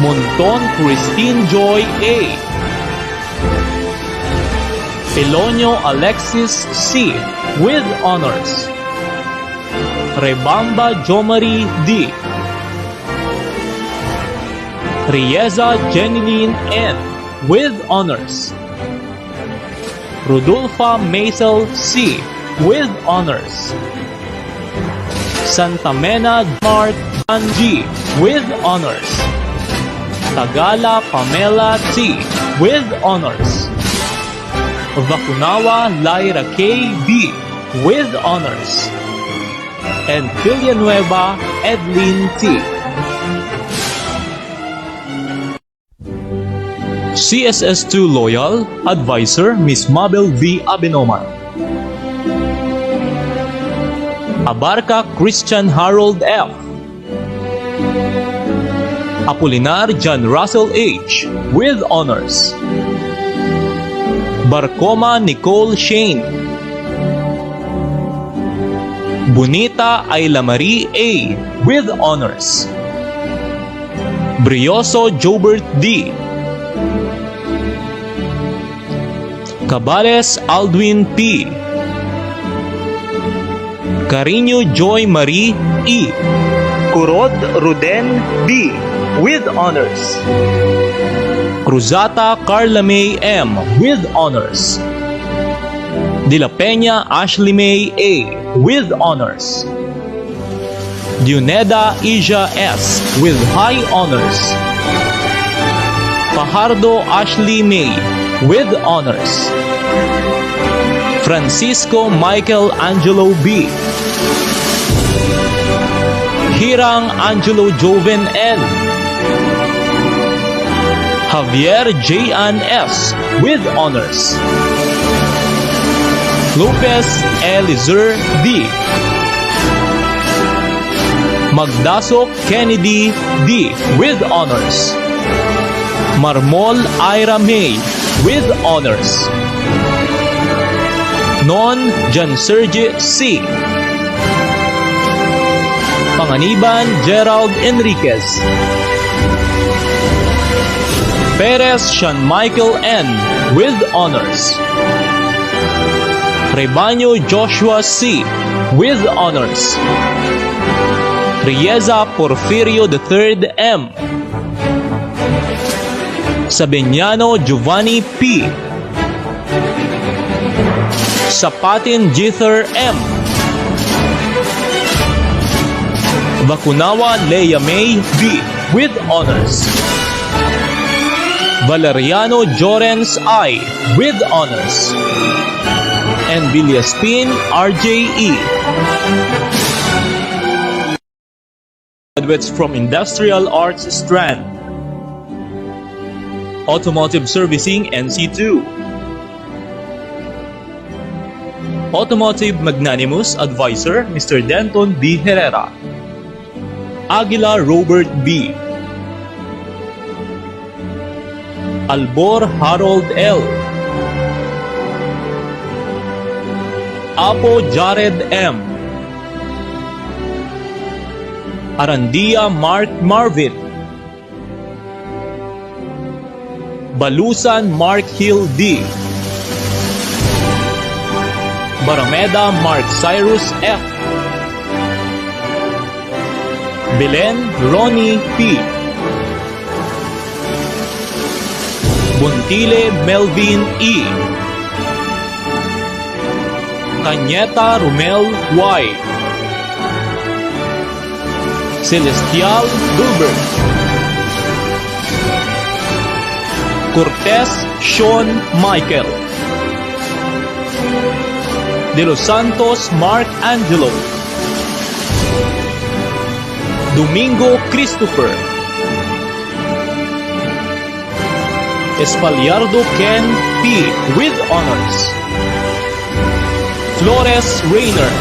Monton Christine Joy A. Pelonio Alexis C. with honors. Rebamba Jomari D. Rieza Jeneline N. with honors. Rodolfa Maisel C. with honors. Santa Mena Mark G. with honors. Tagala Pamela T. with honors. Vacunawa Lyra K. B. with honors. And Villanueva Edlin T. CSS2 Loyal Advisor Ms. Mabel V. Abinoman. Abarca Christian Harold F. Apolinar John Russell H. with honors. Barcoma Nicole Shane. Bonita Ayla Marie A. with honors. Brioso Jobert D. Cabales Aldwin P. Carino Joy Marie E. Curod Ruden B. with honors. Cruzata Carla May M. with honors. De la Peña Ashley May A. with honors. Dioneda Ija S. with high honors. Fajardo Ashley May with honors. Francisco Michael Angelo B. Hirang Angelo Joven N. Javier J. Ann S. with honors. Lopez Eliezer D. Magdasok Kennedy D. with honors. Marmol Ira May with honors. Non Janserge C. Panganiban Gerald Enriquez. Perez Sean Michael N. with honors. Rebaño Joshua C. with honors. Rieza Porfirio III M. Sabeniano Giovanni P. Sapatin Jither M. Bakunawa Leia May B. with honors. Valeriano Jorens I. with honors. And Vilyaspin RJE. Graduates from Industrial Arts Strand. Automotive Servicing NC2. Automotive Magnanimous Advisor Mr. Denton B. Herrera. Aguila Robert B. Albor Harold L. Apo Jared M. Arandia Mark Marvin. Balusan Mark Hill D. Barameda Mark Cyrus F. Belen Ronnie P. Buntile Melvin E. Cañeta Romel Y. Celestial Gilbert. Cortez Sean Michael. De Los Santos Mark Angelo. Domingo Christopher. Espaliardo Ken P. with honors. Flores Rayner.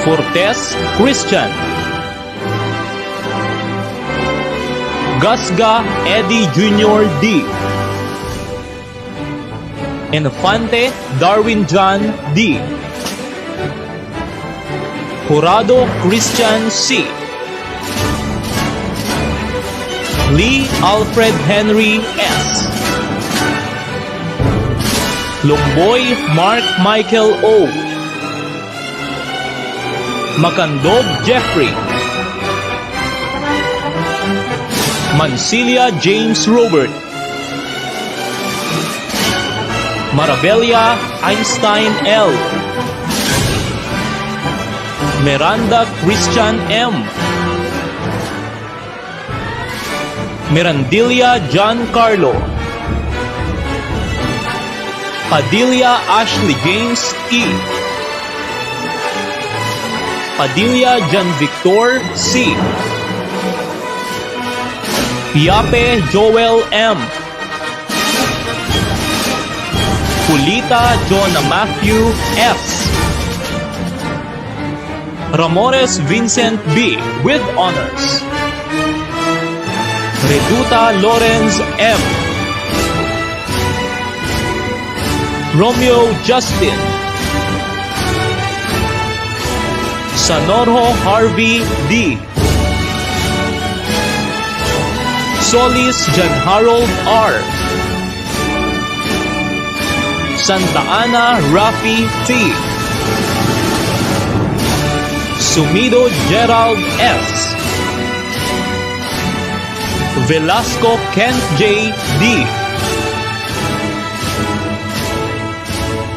Fortes Christian. Gasga Eddie Jr. D. Infante Darwin John D. Jurado Christian C. Lee Alfred Henry S. Lomboy Mark Michael O. Macandog Jeffrey. Mancilia James Robert. Marabelia Einstein L. Miranda Christian M. Mirandilia Giancarlo. Padilla Ashley James E. Padilla John Victor C. Piape Joel M. Pulita Jonah Matthew S. Ramores Vincent B. with honors. Reduta Lorenz M. Romeo Justin. Sanorho Harvey D. Solis John Harold R. Santa Ana Rafi T. Sumido Gerald S. Velasco Kent J. D.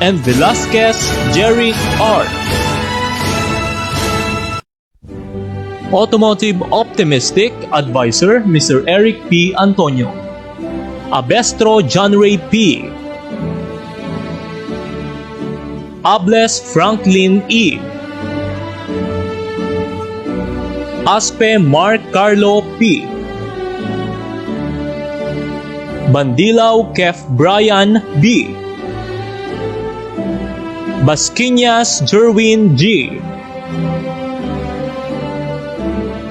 and Velasquez Jerry R. Automotive Optimistic Advisor Mr. Eric P. Antonio. Abestro John Ray P. Ables Franklin E. Aspe Mark Carlo P. Bandilaw Kef Brian B. Basquinas Jerwin G.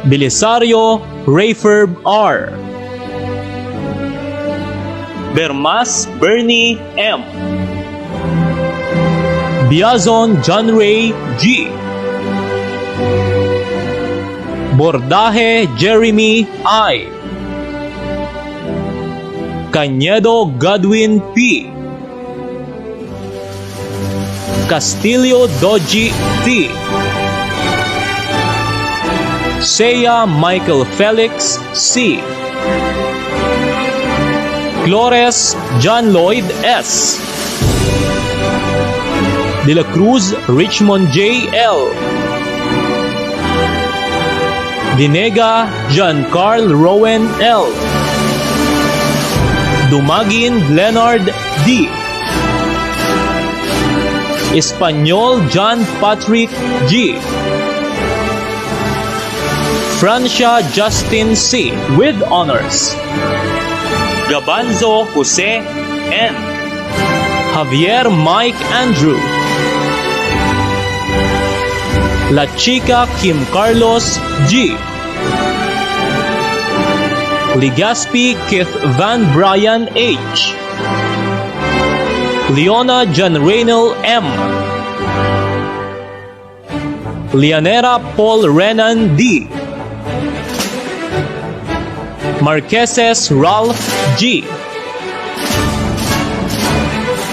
Belisario Rayferb R. Bermas Bernie M. Biazon John Ray G. Bordaje Jeremy I. Cañedo Godwin P. Castillo Doji T. Seiya Michael Felix C. Flores John Lloyd S. De la Cruz Richmond J. L. Dinega John Carl Rowan L. Dumagin Leonard D. Espanyol John Patrick G. Francia Justin C. with honors. Gabanzo Jose N. Javier Mike Andrew. La Chica Kim Carlos G. Ligaspi Keith Van Bryan H. Leona John Reynel M. Lianera Paul Renan D. Marqueses Ralph G.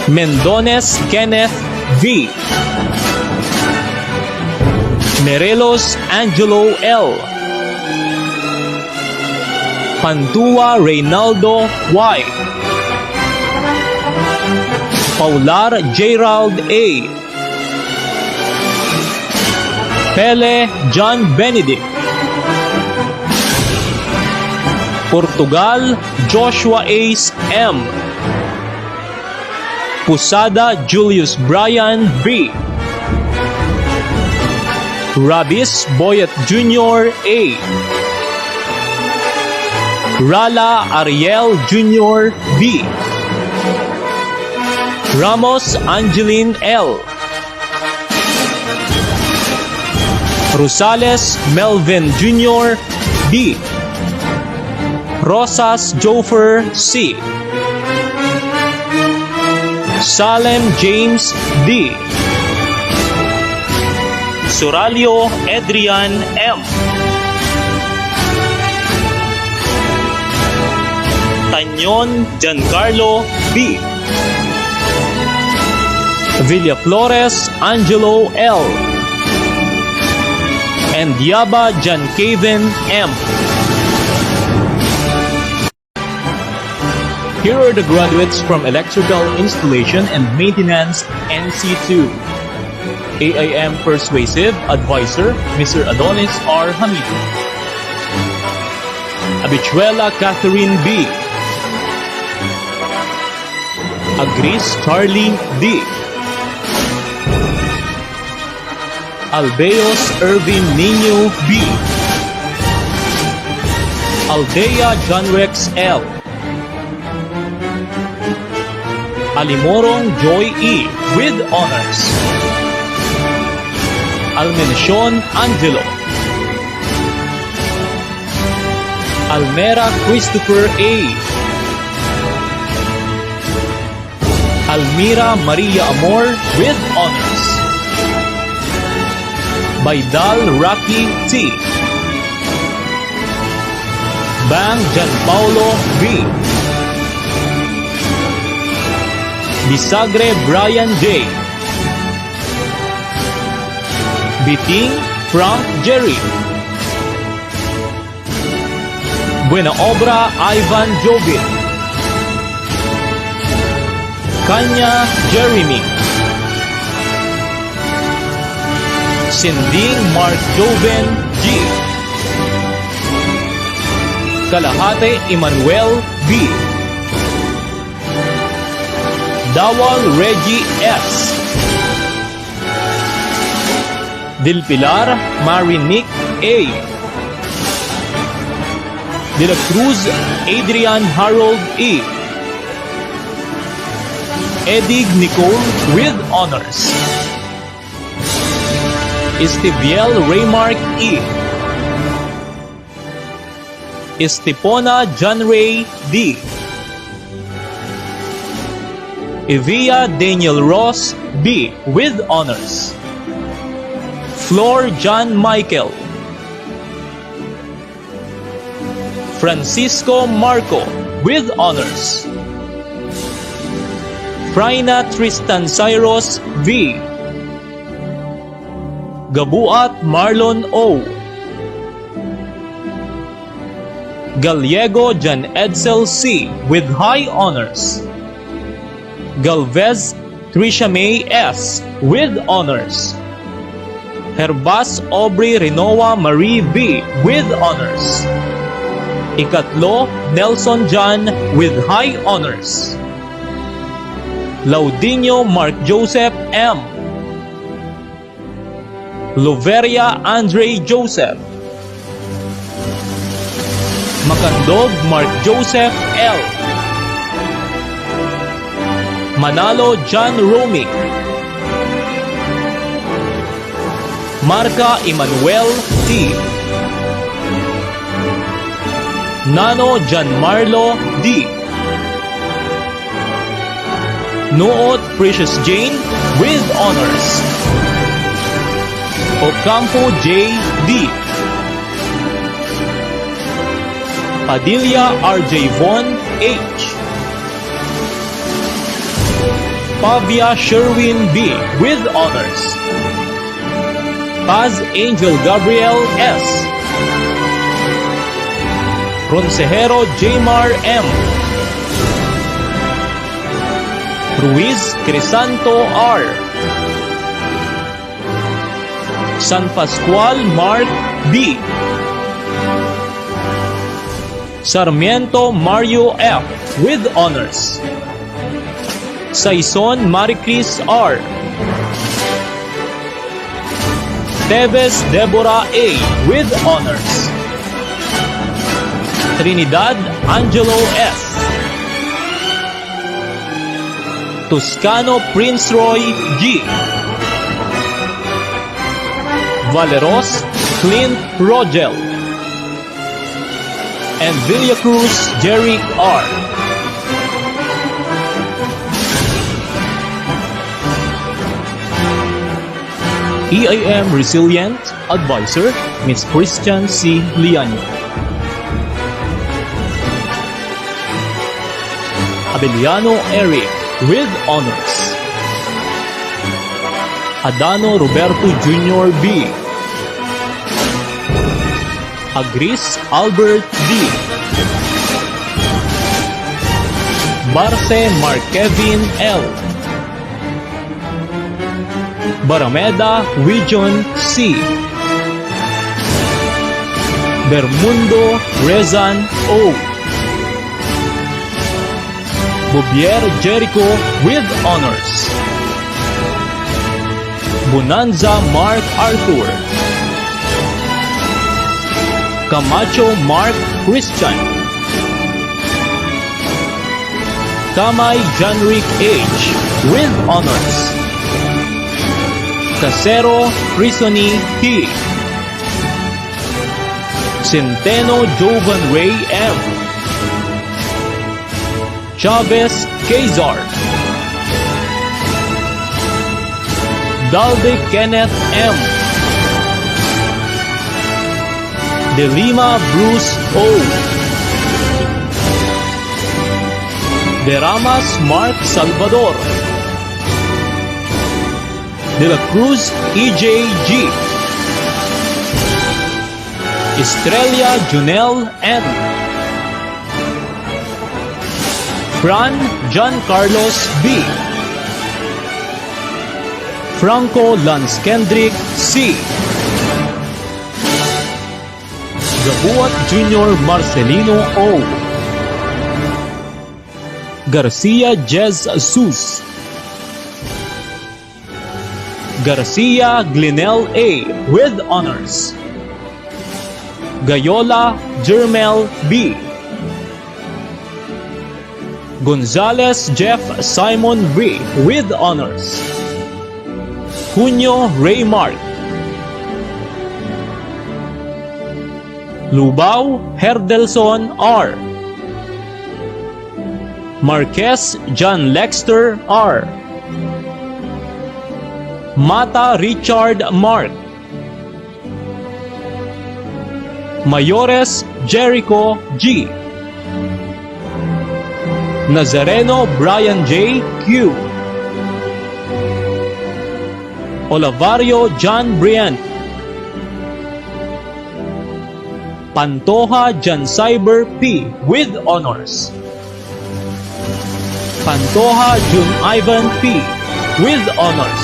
Mendones Kenneth V. Merelos Angelo L. Pantua Reynaldo Y. Paular Gerald A. Pele John Benedict. Portugal Joshua Ace M. Pusada Julius Brian B. Rabis Boyet Jr. A. Rala Ariel Jr. B. Ramos Angeline L. Rosales Melvin Jr. D. Rosas Jofer C. Salem James D. Suralio Adrian M. Tañon Giancarlo B. Villaflores Angelo L. and Yaba Jankaven M. Here are the graduates from Electrical Installation and Maintenance NC2. AIM Persuasive Advisor Mr. Adonis R. Hamido. Abichuela Catherine B. Agris Charlie D. Albeos Irvin Nino B. Aldea Johnrex L. Alimorong Joy E. with honors. Almenacion Angelo. Almera Christopher A. Almira Maria Amor with honors. Baidal Rocky T. Bang Gianpaolo B. Bisagre Brian J. Biting Frank Jerry. Buena Obra Ivan Jovin. Kanya Jeremy. Sinding Mark Joven G. Kalahate Emmanuel B. Dawal Reggie S. Del Pilar Marinic A. De la Cruz Adrian Harold E. Edig Nicole with honors. Estiviel Raymark E. Estepona John Ray D. Evia Daniel Ross B. with honors. Flor John Michael. Francisco Marco with honors. Fraina Tristan Cyrus V. Gabuat Marlon O. Gallego Jan Edsel C. with high honors. Galvez Trisha May S. with honors. Herbas Aubrey Renoa Marie V. with honors. Ikatlo Nelson John with high honors. Laudinio Mark Joseph M. Loveria Andre Joseph. Macandog Mark Joseph L. Manalo John Romick. Marca Emmanuel T. Nano Gianmarlo D. Noot Precious Jane with honors. Ocampo J. D. Padilla R.J. Von H. Pavia Sherwin B. with honors. Paz Angel Gabriel S. Ronsejero Jmar M. Ruiz Crisanto R. San Pascual Mark B. Sarmiento Mario F. with honors. Saison Maricris R. Teves Deborah A. with honors. Trinidad Angelo S. Toscano Prince Roy G. Valeros Clint Rogel. And Villacruz Jerry R. EIM Resilient Advisor, Ms. Christian C. Liano. Abeliano Eric with honors. Adano Roberto Jr. B. Agris Albert D. Barce Mark Kevin L. Barameda Wijon C. Bermundo Rezan O. Bobier Jericho with honors. Bonanza Mark Arthur. Camacho Mark Christian. Kamay Janric H. with honors. Casero Risoni P. Centeno Jovan Ray M. Chavez Quezar. Dalde Kenneth M. De Lima Bruce O. Deramas Mark Salvador, De La Cruz EJG, Estrella Junel N, Fran John Carlos B, Franco Lance Kendrick C, Gabuat Jr. Marcelino O, Garcia Jez Sus, Garcia Glinel A with honors, Gayola Jermel B, Gonzalez Jeff Simon V with honors, Junio Raymark, Lubao Herdelson R, Marquez John Lexter R, Mata Richard Mark, Mayores Jericho G, Nazareno Brian J. Q, Olavario John Brian, Pantoja John Cyber P with honors, Pantoja Jun Ivan P with honors,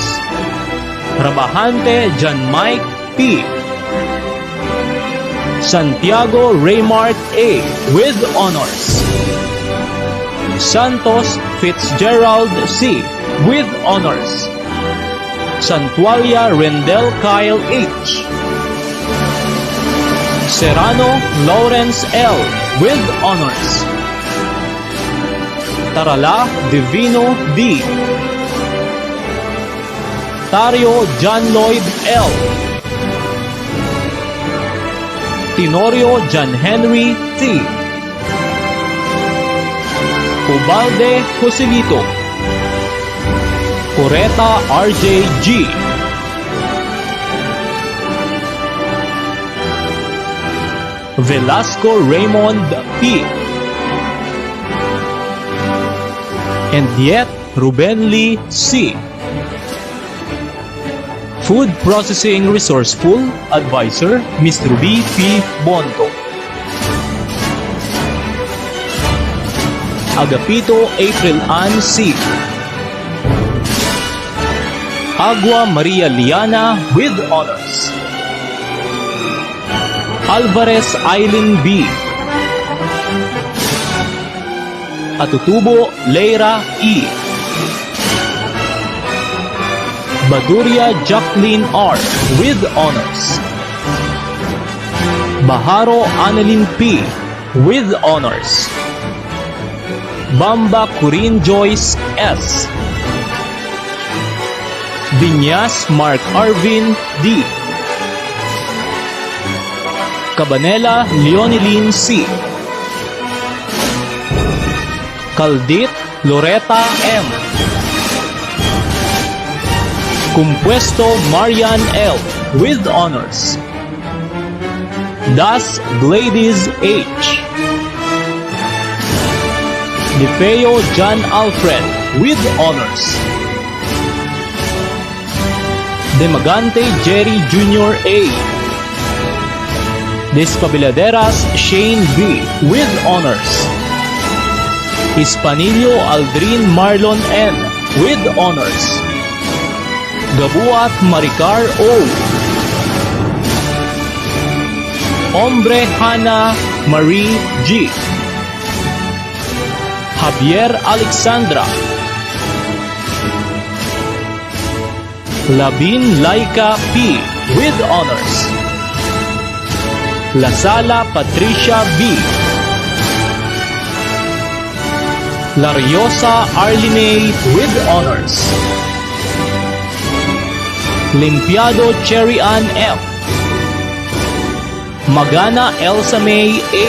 Rabahante John Mike P, Santiago Raymart A with honors, Santos Fitzgerald C with honors, Santualia Rendell Kyle H, Serrano Lawrence L with honors, Tarala Divino D, Tario John Lloyd L, Tenorio John Henry T, Ubalde Joselito, Coreta RJ G, Velasco Raymond P, and yet Ruben Lee C. Food Processing Resourceful Advisor, Mr. B. P. Bonto. Agapito April Ann C. Agua Maria Liana with honors, Alvarez Eileen B, Atutubo Leira E, Baduria Jacqueline R with honors, Baharo Annalyn P with honors, Bamba Corinne Joyce S, Vinyas Mark Arvin D, Cabanela Leoneline C, Caldit Loretta M, Compuesto Marian L with honors, Das Gladys H, DeFeo John Alfred with honors, Demagante Jerry Jr. A, Despabiladeras Shane B with honors, Hispanillo Aldrin Marlon N with honors, Gabuat Maricar O, Hombre Hana Marie G, Javier Alexandra, Labin Laika P with honors, La Sala Patricia B, Lariosa Arline with honors, Limpiado Cherry Ann F, Magana Elsa May A,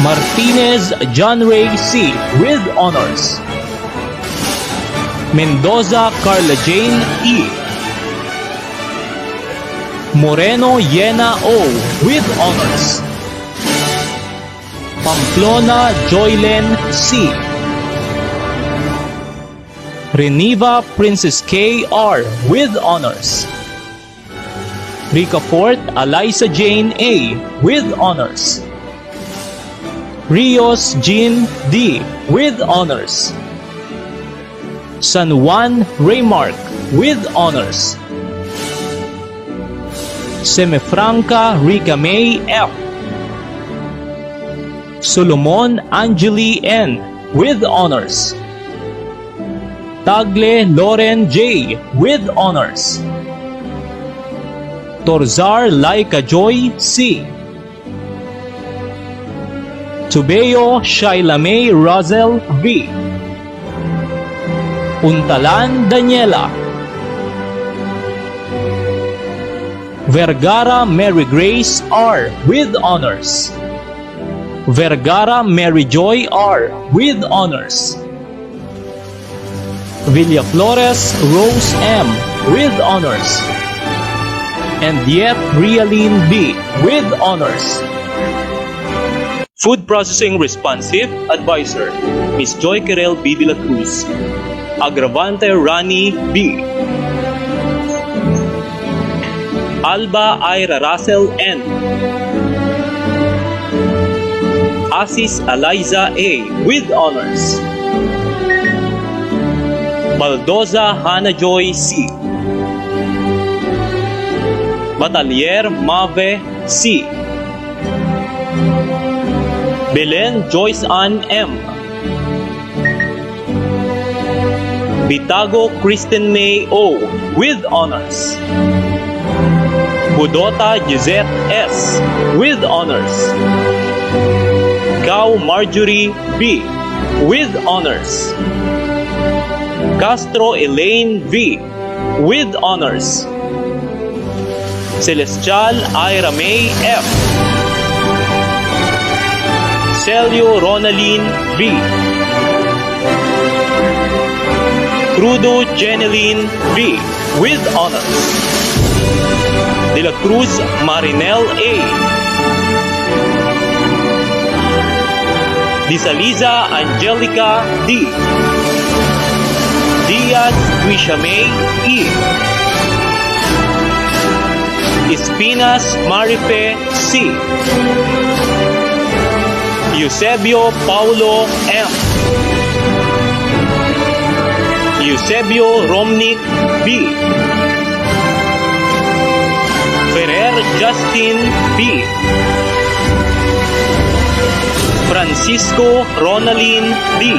Martinez John Ray C with honors, Mendoza Carla Jane E, Moreno Yena O with honors, Pamplona Joylen C. Reneva Princess K. R. with honors. Ricafort Eliza Jane A. with honors. Rios Jean D. with honors. San Juan Raymark with honors. Semifranca Rica May F. Solomon Angeli N. with honors. Tagle Loren J. with honors. Torzar Laika Joy C. Tubeo Shaila May Rosel V. Untalan Daniela. Vergara Mary Grace R. with honors. Vergara Mary Joy R. with honors. Villaflores Rose M. with honors. And yet Realine B. with honors. Food Processing Responsive Advisor, Ms. Joy Querel B. de la Cruz. Agravante Rani B. Alba Ira Russell N. Asis Eliza A. with honors. Baldoza Hannah Joy C. Batalier Mave C. Belen Joyce Ann M. Bitago Kristen May O. with honors. Budota Gisette S. with honors. Gao Marjorie B. with honors. Castro Elaine V. with honors. Celestial Ira May F. Celio Ronaline B. Crudo Jeneline V. with honors. De la Cruz Marinel A. Disaliza Angelica D. Diaz Quishamay E. Espinas Marife C. Eusebio Paulo M. Eusebio Romnick B. Ferrer Justin B. Francisco Ronaline D.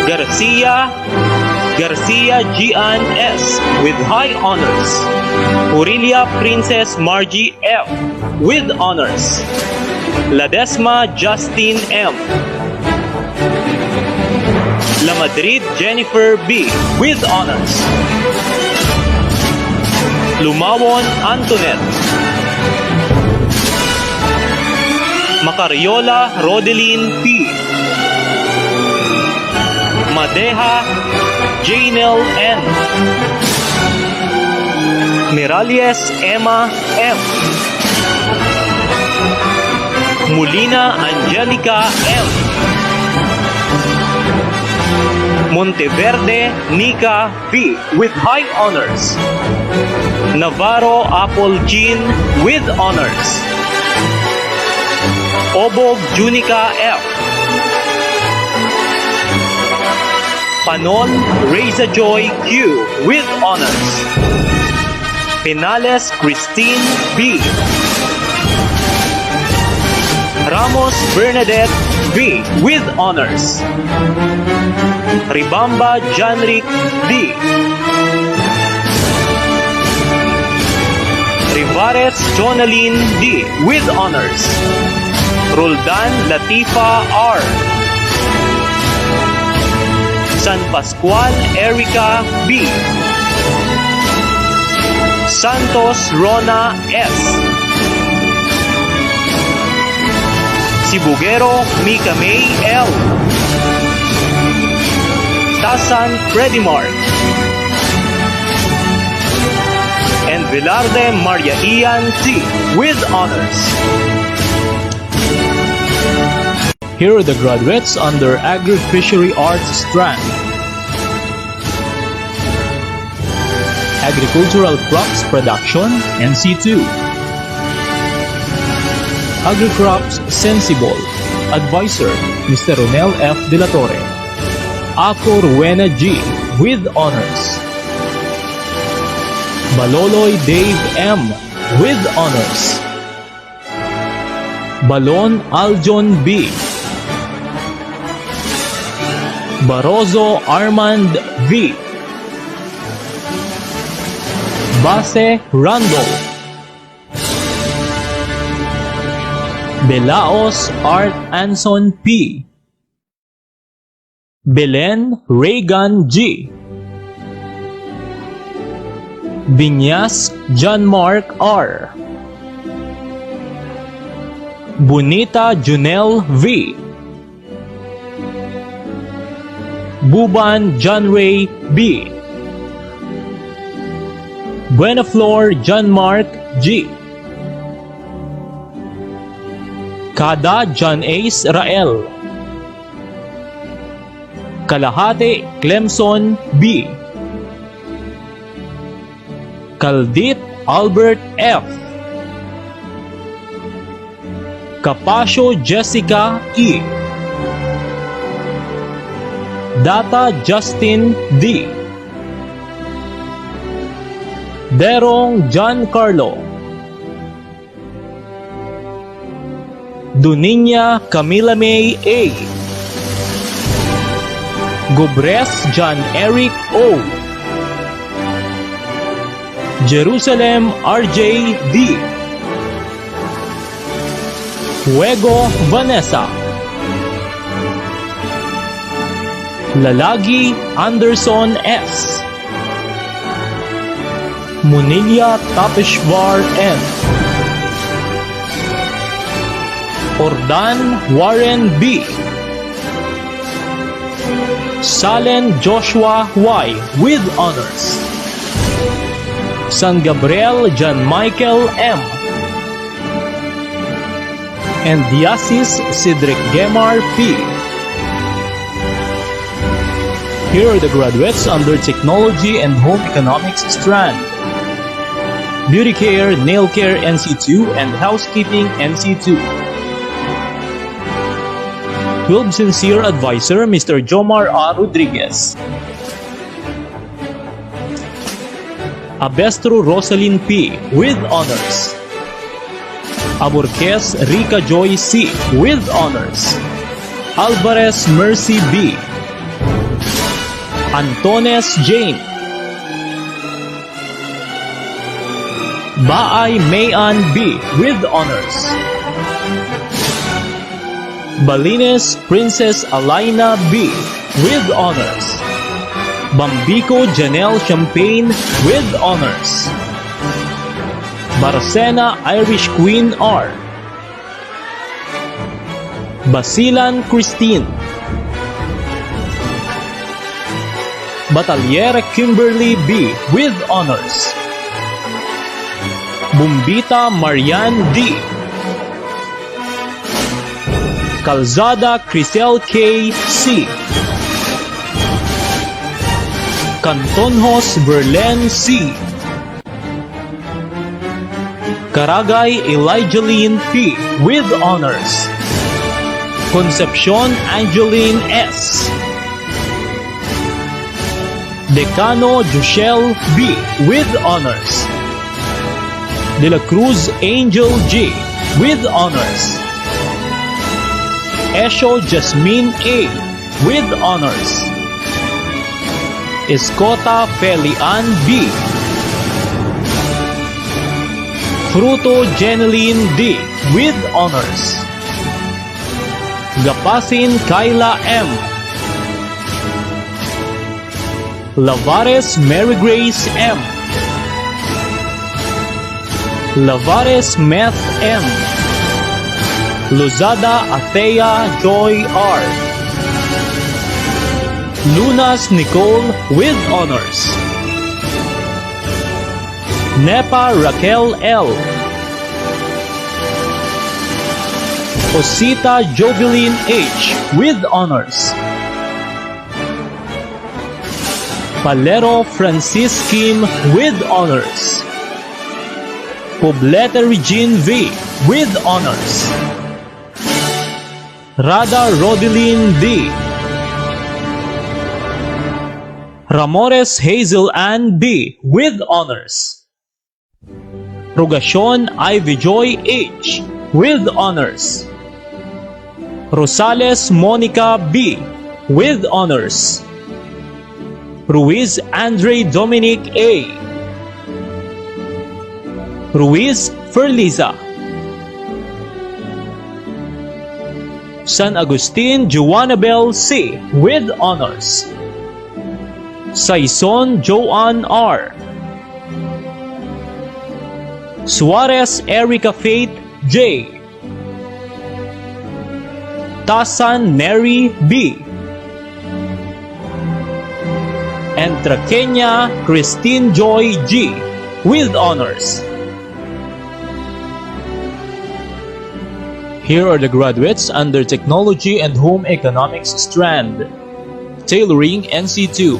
Garcia Gian S. with high honors. Aurelia Princess Margie F. with honors. Ladesma Justine M. La Madrid Jennifer B. with honors. Lumawon Antoinette. Macariola Rodeline P. Madeja Janelle N. Miralles Emma M. Molina Angelica M. Monteverde Nika V. with high honors. Navarro Apple Jean with honors. Obog Junica F. Panon Reza Joy Q. with honors. Pinales Christine B. Ramos Bernadette B. with honors. Ribamba Janric D. Rivares Jonaline D. with honors. Roldan Latifa R. San Pascual Erica B. Santos Rona S. Sibugero Mika May L. Tasan Fredimar. And Velarde Maria Ian T. with honors. Here are the graduates under Agri-Fishery Arts strand. Agricultural Crops Production, NC2. Agri-Crops Sensible, Advisor, Mr. Ronel F. De La Torre. Ako Rowena G. with honors. Baloloy Dave M. with honors. Balon Aljon B. Barozo Armand V. Base Randolph. Belaos Art Anson P. Belen Reagan G. Binyas John Mark R. Bonita Junel V. Buban John Ray B. Buenaflor John Mark G. Kada John Ace Rael. Kalahate Clemson B. Kaldit Albert F. Capasio Jessica E. Data Justin D. Derong John Carlo. Duninya Camila May A. Gobres John Eric O. Jerusalem RJ D. Fuego Vanessa. Lalagi Anderson S. Munilia Tapishvar N. Ordan Warren B. Salen Joshua Y. with honors. San Gabriel John Michael M. and Diasis Cedric Gemar P. Here are the graduates under Technology and Home Economics strand. Beauty Care, Nail Care NC2 and Housekeeping NC2. 12 Sincere Advisor Mr. Jomar A. Rodriguez. Abestro Rosalyn P. with honors. Aborquez Rica Joy C. with honors. Alvarez Mercy B. Antones Jane. Baay Mayan B. with honors. Balines Princess Alaina B. with honors. Bambico Janelle Champagne with honors. Barcena Irish Queen R. Basilan Christine. Batalier Kimberly B. with honors. Bumbita Marian D. Calzada Crisel K. C. Cantonhos Berlen C. Karagay Elijah P. with honors. Concepcion Angeline S. Decano Jushel B. with honors. De la Cruz Angel G. with honors. Esho Jasmine A. with honors. Escota Felian B. Fruto Jeneline D. with honors. Gapasin Kyla M. Lavares Mary Grace M. Lavares Meth M. Lozada Athea Joy R. Lunas Nicole with honors. Nepa Raquel L. Osita Jovelyn H. with honors. Palero Francis Kim with honors. Poblete Regine V. with honors. Rada Rodeline D. Ramores Hazel Ann B. with honors. Rogacion Ivy Joy H. with honors. Rosales Monica B. with honors. Ruiz Andre Dominic A. Ruiz Ferliza. San Agustin Juanabel C. with honors. Saison Joanne R. Suarez Erica Faith J. Tasan Neri B. and Traqueña Christine Joy G. with honors. Here are the graduates under Technology and Home Economics strand. Tailoring NC2.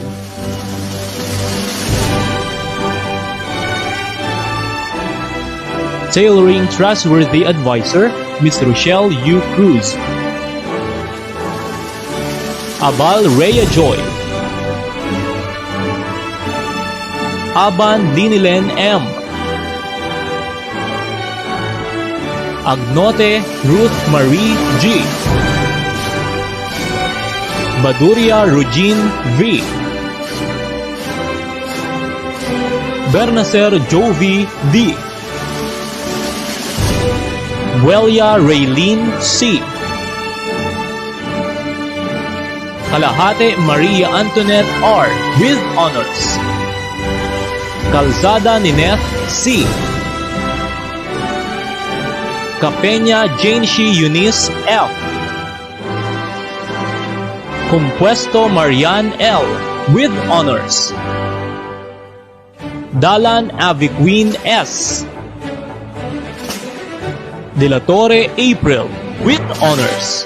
Tailoring Trustworthy Advisor, Ms. Rochelle U. Cruz. Abal Rhea Joy. Aban Linilen M. Agnote Ruth Marie G. Baduria Rugine V. Bernacer Jovi D. Buelia Raylene C. Kalahate Maria Antoinette R. with honors. Calzada Nineth C. Capeña Janshi Eunice F. Compuesto Marian L. with honors. Dalan Aviqueen S. De la Torre April with honors.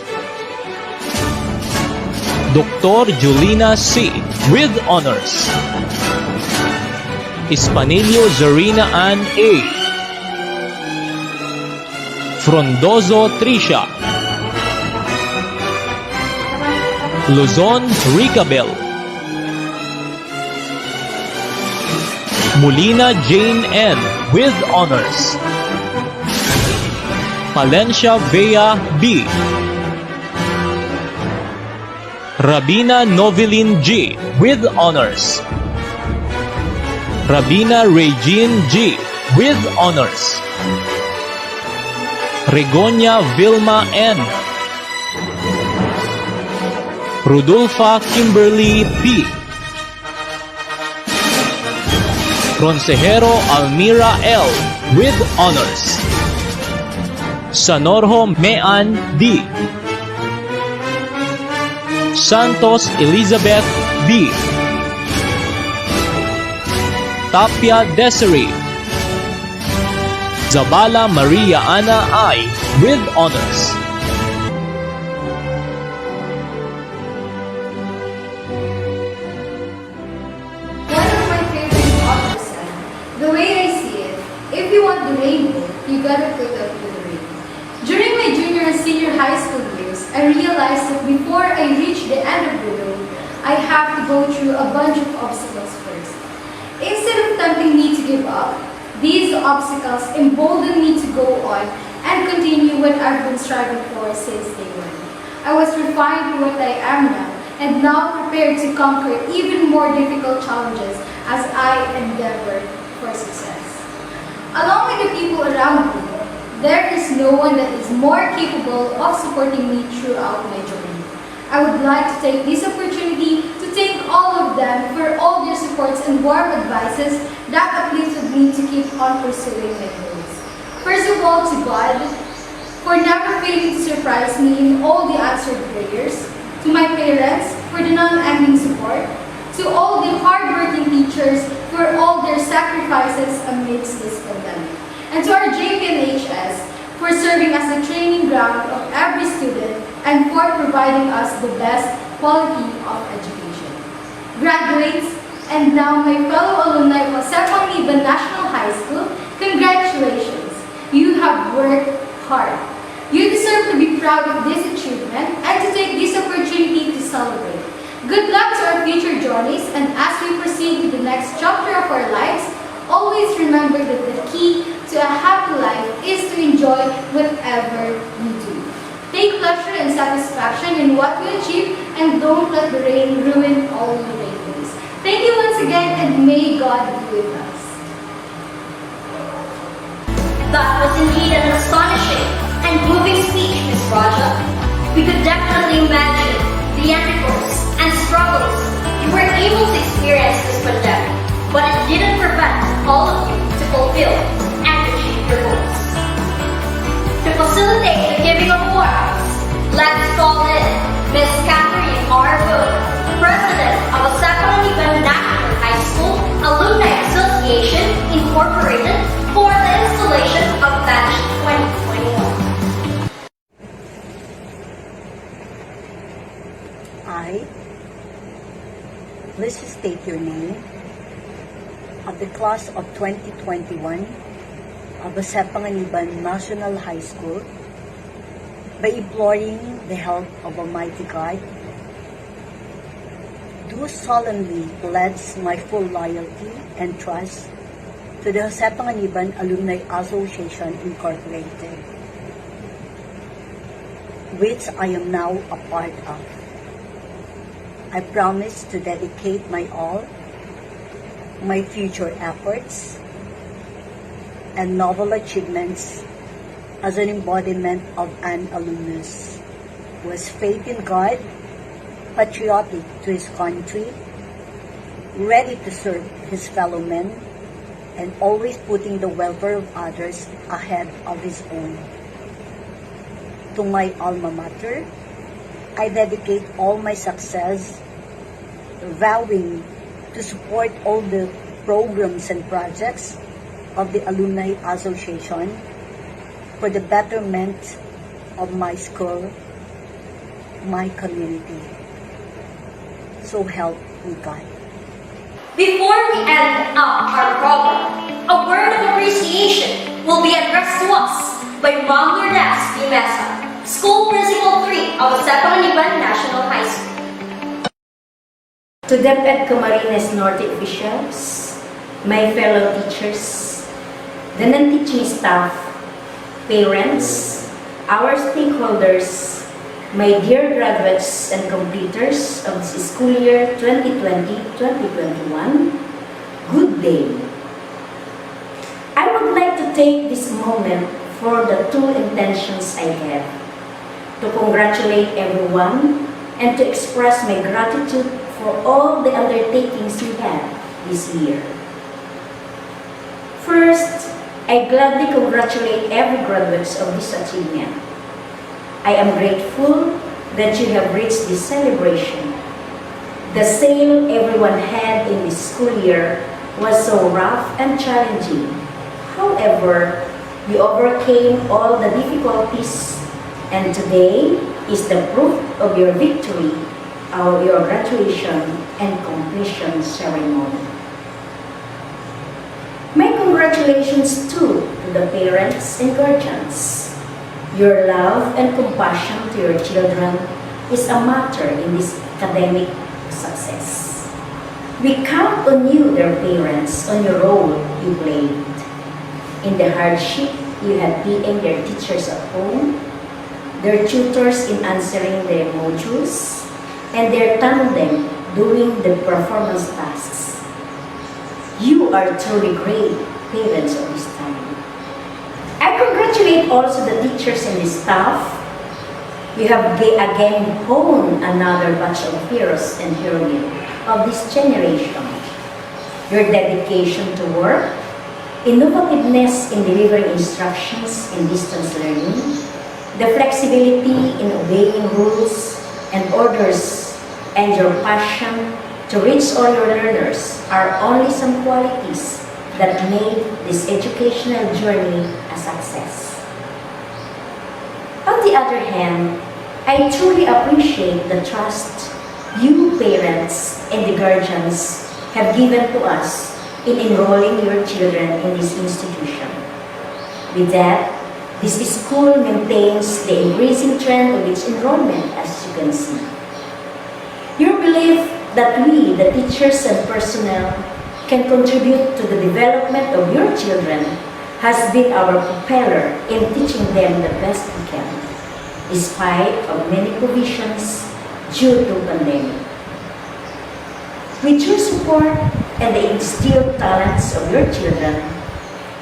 Dr. Julina C. with honors. Hispanillo Zarina Ann A. Frondozo Trisha. Luzon Ricabel. Molina Jane N. with honors. Palencia Vea B. Rabina Novelin G. with honors. Rabina Regine G. with honors. Regonia Vilma N. Rudolfa Kimberly P. Consejero Almira L. with honors. Sanorho Mean D. Santos Elizabeth B. Tapia Desiree. Zabala Maria Ana I. with honors. One of my favorite authors said, the way I see it, if you want the rainbow, you gotta put up with the rain. During my junior and senior high school years, I realized that before I reach the end of the road, I have to go through a bunch of obstacles first. Instead of tempting me to give up, these obstacles emboldened me to go on and continue what I've been striving for since day one. I was refined to what I am now, and now prepared to conquer even more difficult challenges as I endeavor for success. Along with the people around me, there is no one that is more capable of supporting me throughout my journey. I would like to take this opportunity to thank all of them for all their supports and warm advices that uplifted me to keep on pursuing my goals. First of all, to God, for never failing to surprise me in all the answered prayers, to my parents for the non-ending support, to all the hardworking teachers for all their sacrifices amidst this pandemic, and to our JPNHS for serving as the training ground of every student, and for providing us the best quality of education. Graduates, and now my fellow alumni of Panganiban National High School, congratulations! You have worked hard. You deserve to be proud of this achievement and to take this opportunity to celebrate. Good luck to our future journeys, and as we proceed to the next chapter of our lives, always remember that the key to a happy life is to enjoy whatever you do. Take pleasure and satisfaction in what you achieve, and don't let the rain ruin all your rainbows. Thank you once again, and may God be with us. That was indeed an astonishing and moving speech, Miss Raja. We could definitely imagine the efforts and struggles you were able to experience this pandemic, but it didn't prevent all of you to fulfill and achieve your goals. To facilitate the giving of awards, let's call in Miss Catherine R. Boone, President of the Panganiban National High School Alumni Association Incorporated, for the installation of Batch 2021. I, please state your name, of the class of 2021 of the Panganiban National High School, by imploring the help of Almighty God, do solemnly pledge my full loyalty and trust to the Panganiban Alumni Association Incorporated, which I am now a part of. I promise to dedicate my all, my future efforts, and novel achievements as an embodiment of an alumnus who has faith in God, patriotic to his country, ready to serve his fellow men, and always putting the welfare of others ahead of his own. To my alma mater, I dedicate all my success, vowing to support all the programs and projects of the Alumni Association for the betterment of my school, my community. So help me God. Before we end up our program, a word of appreciation will be addressed to us by Ma'am Lourdes P. Mesa, School Principal 3 of the Panganiban National High School. To DepEd Camarines Norte officials, my fellow teachers, the non-teaching staff, parents, our stakeholders, my dear graduates and completers of this school year 2020-2021, good day. I would like to take this moment for the two intentions I have: to congratulate everyone and to express my gratitude for all the undertakings we had this year. First, I gladly congratulate every graduate of this achievement. I am grateful that you have reached this celebration. The sale everyone had in this school year was so rough and challenging. However, you overcame all the difficulties, and today is the proof of your victory, of your graduation and completion ceremony. My congratulations too to the parents and guardians. Your love and compassion to your children is a matter in this academic success. We count on you, their parents, on your role you played. In the hardship you had being their teachers at home, their tutors in answering their modules, and their tandem doing the performance tasks. You are truly great parents of this time. I congratulate also the teachers and the staff. You have again honed another batch of heroes and heroines of this generation. Your dedication to work, innovativeness in delivering instructions in distance learning, the flexibility in obeying rules and orders, and your passion to reach all your learners are only some qualities that made this educational journey a success. On the other hand, I truly appreciate the trust you parents and the guardians have given to us in enrolling your children in this institution. With that, this school maintains the increasing trend of its enrollment, as you can see. Your belief that we, the teachers and personnel, can contribute to the development of your children has been our propeller in teaching them the best we can, despite of many provisions due to pandemic. With your support and the instilled talents of your children,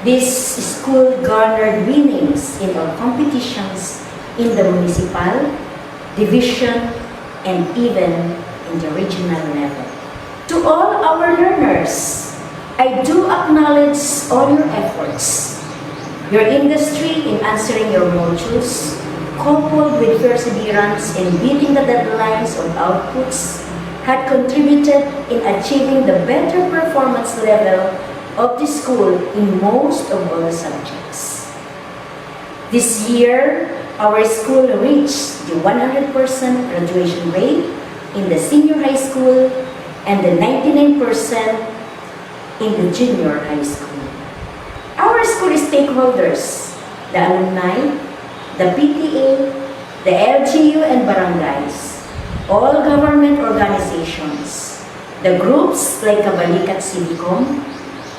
this school garnered winnings in all competitions in the municipal, division, and even in the regional level. To all our learners, I do acknowledge all your efforts. Your industry in answering your modules, coupled with perseverance in beating the deadlines of outputs, had contributed in achieving the better performance level of the school in most of all subjects. This year, our school reached the 100% graduation rate in the senior high school and the 99% in the junior high school. Our school stakeholders, the alumni, the PTA, the LGU and barangays, all government organizations, the groups like Kabalikat Civicom,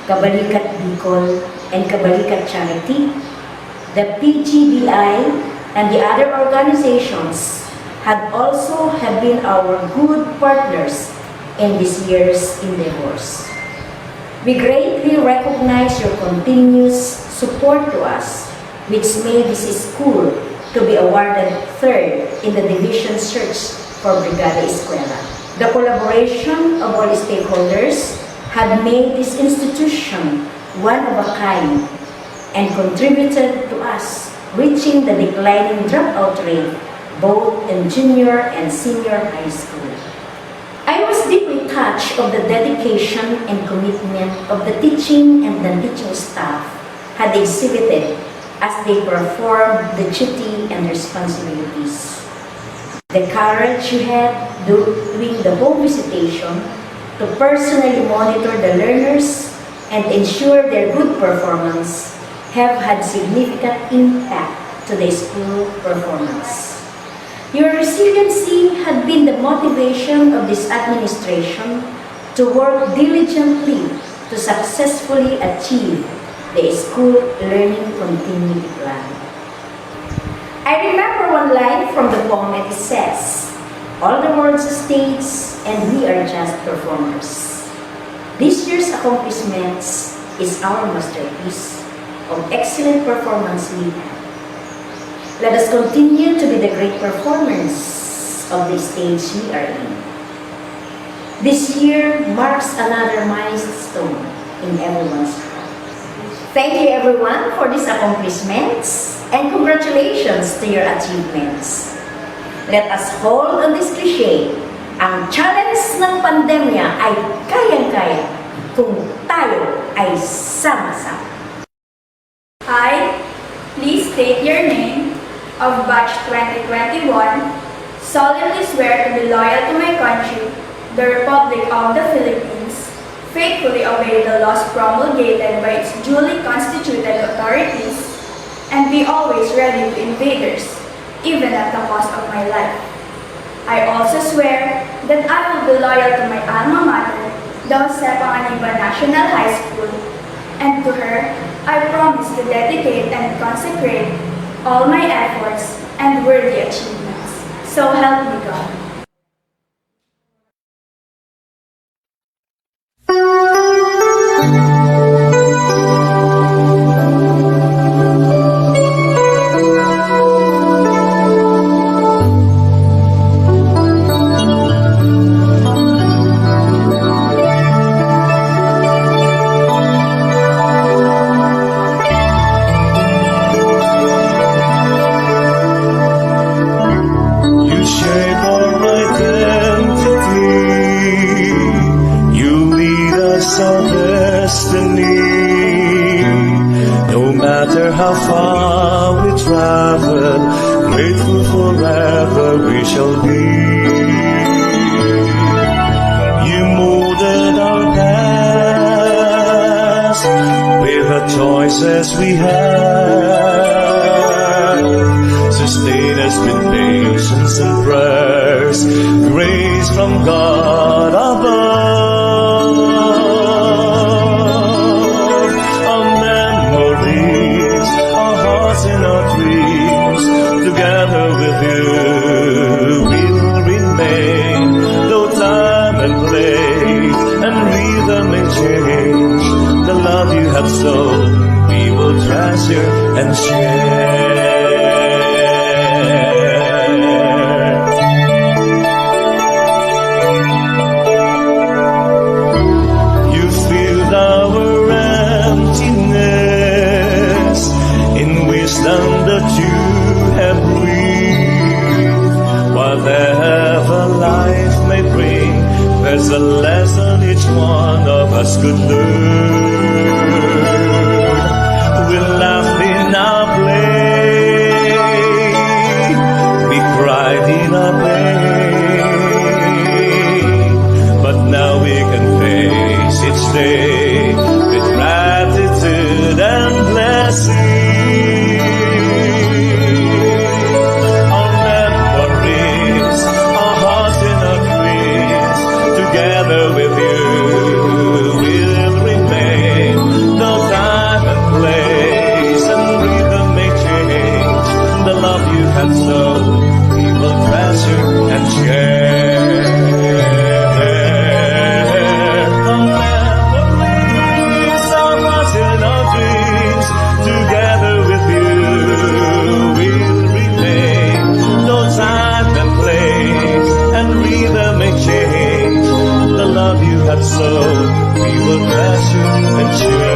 Kabalikat Bicol, and Kabalikat Charity, the PGBI, and the other organizations have been our good partners in this year's endeavors. We greatly recognize your continuous support to us, which made this school to be awarded third in the division search for Brigada Escuela. The collaboration of all stakeholders had made this institution one of a kind and contributed to us reaching the declining dropout rate both in junior and senior high school. I was deeply touched of the dedication and commitment of the teaching and non-teaching staff had exhibited as they performed the duty and responsibilities. The courage you had doing the home visitation to personally monitor the learners and ensure their good performance have had significant impact to the school performance. Your resiliency had been the motivation of this administration to work diligently to successfully achieve the school learning continuity plan. I remember one line from the poem. It says, "All the world's a stage and we are just performers." This year's accomplishments is our masterpiece of excellent performance we have. Let us continue to be the great performers of the stage we are in. This year marks another milestone in everyone's heart. Thank you everyone for these accomplishments and congratulations to your achievements. Let us hold on this cliché. Ang challenge ng pandemya ay kayang-kaya kung tayo ay sama-sama. I, please state your name, of batch 2021, solemnly swear to be loyal to my country, the Republic of the Philippines, faithfully obey the laws promulgated by its duly constituted authorities, and be always ready to invaders, even at the cost of my life. I also swear that I will be loyal to my alma mater, the Panganiban National High School, and to her, I promise to dedicate and consecrate all my efforts and worthy achievements. So help me God. You shape our how far we traveled, grateful forever we shall be. You molded our past with the choices we had. Sustain us with patience and prayers, grace from God above. Our memories, our hearts and our dreams, together with you will remain. Though time and place and rhythm may change, the love you have sown we will treasure and share. You filled our emptiness in wisdom that you have breathed. Whatever life may bring, there's a lesson each one of us could learn. We laughed in our play, we cried in our pain, but now we can face each day with gratitude and blessing. Our memories, our hearts and our dreams, together with you will remain. No time and place and rhythm may change, the love you have sown we will treasure and share. Our memories, our hearts and our dreams, together with you will remain. No time and place and rhythm may change, the love you have sown we will treasure and share.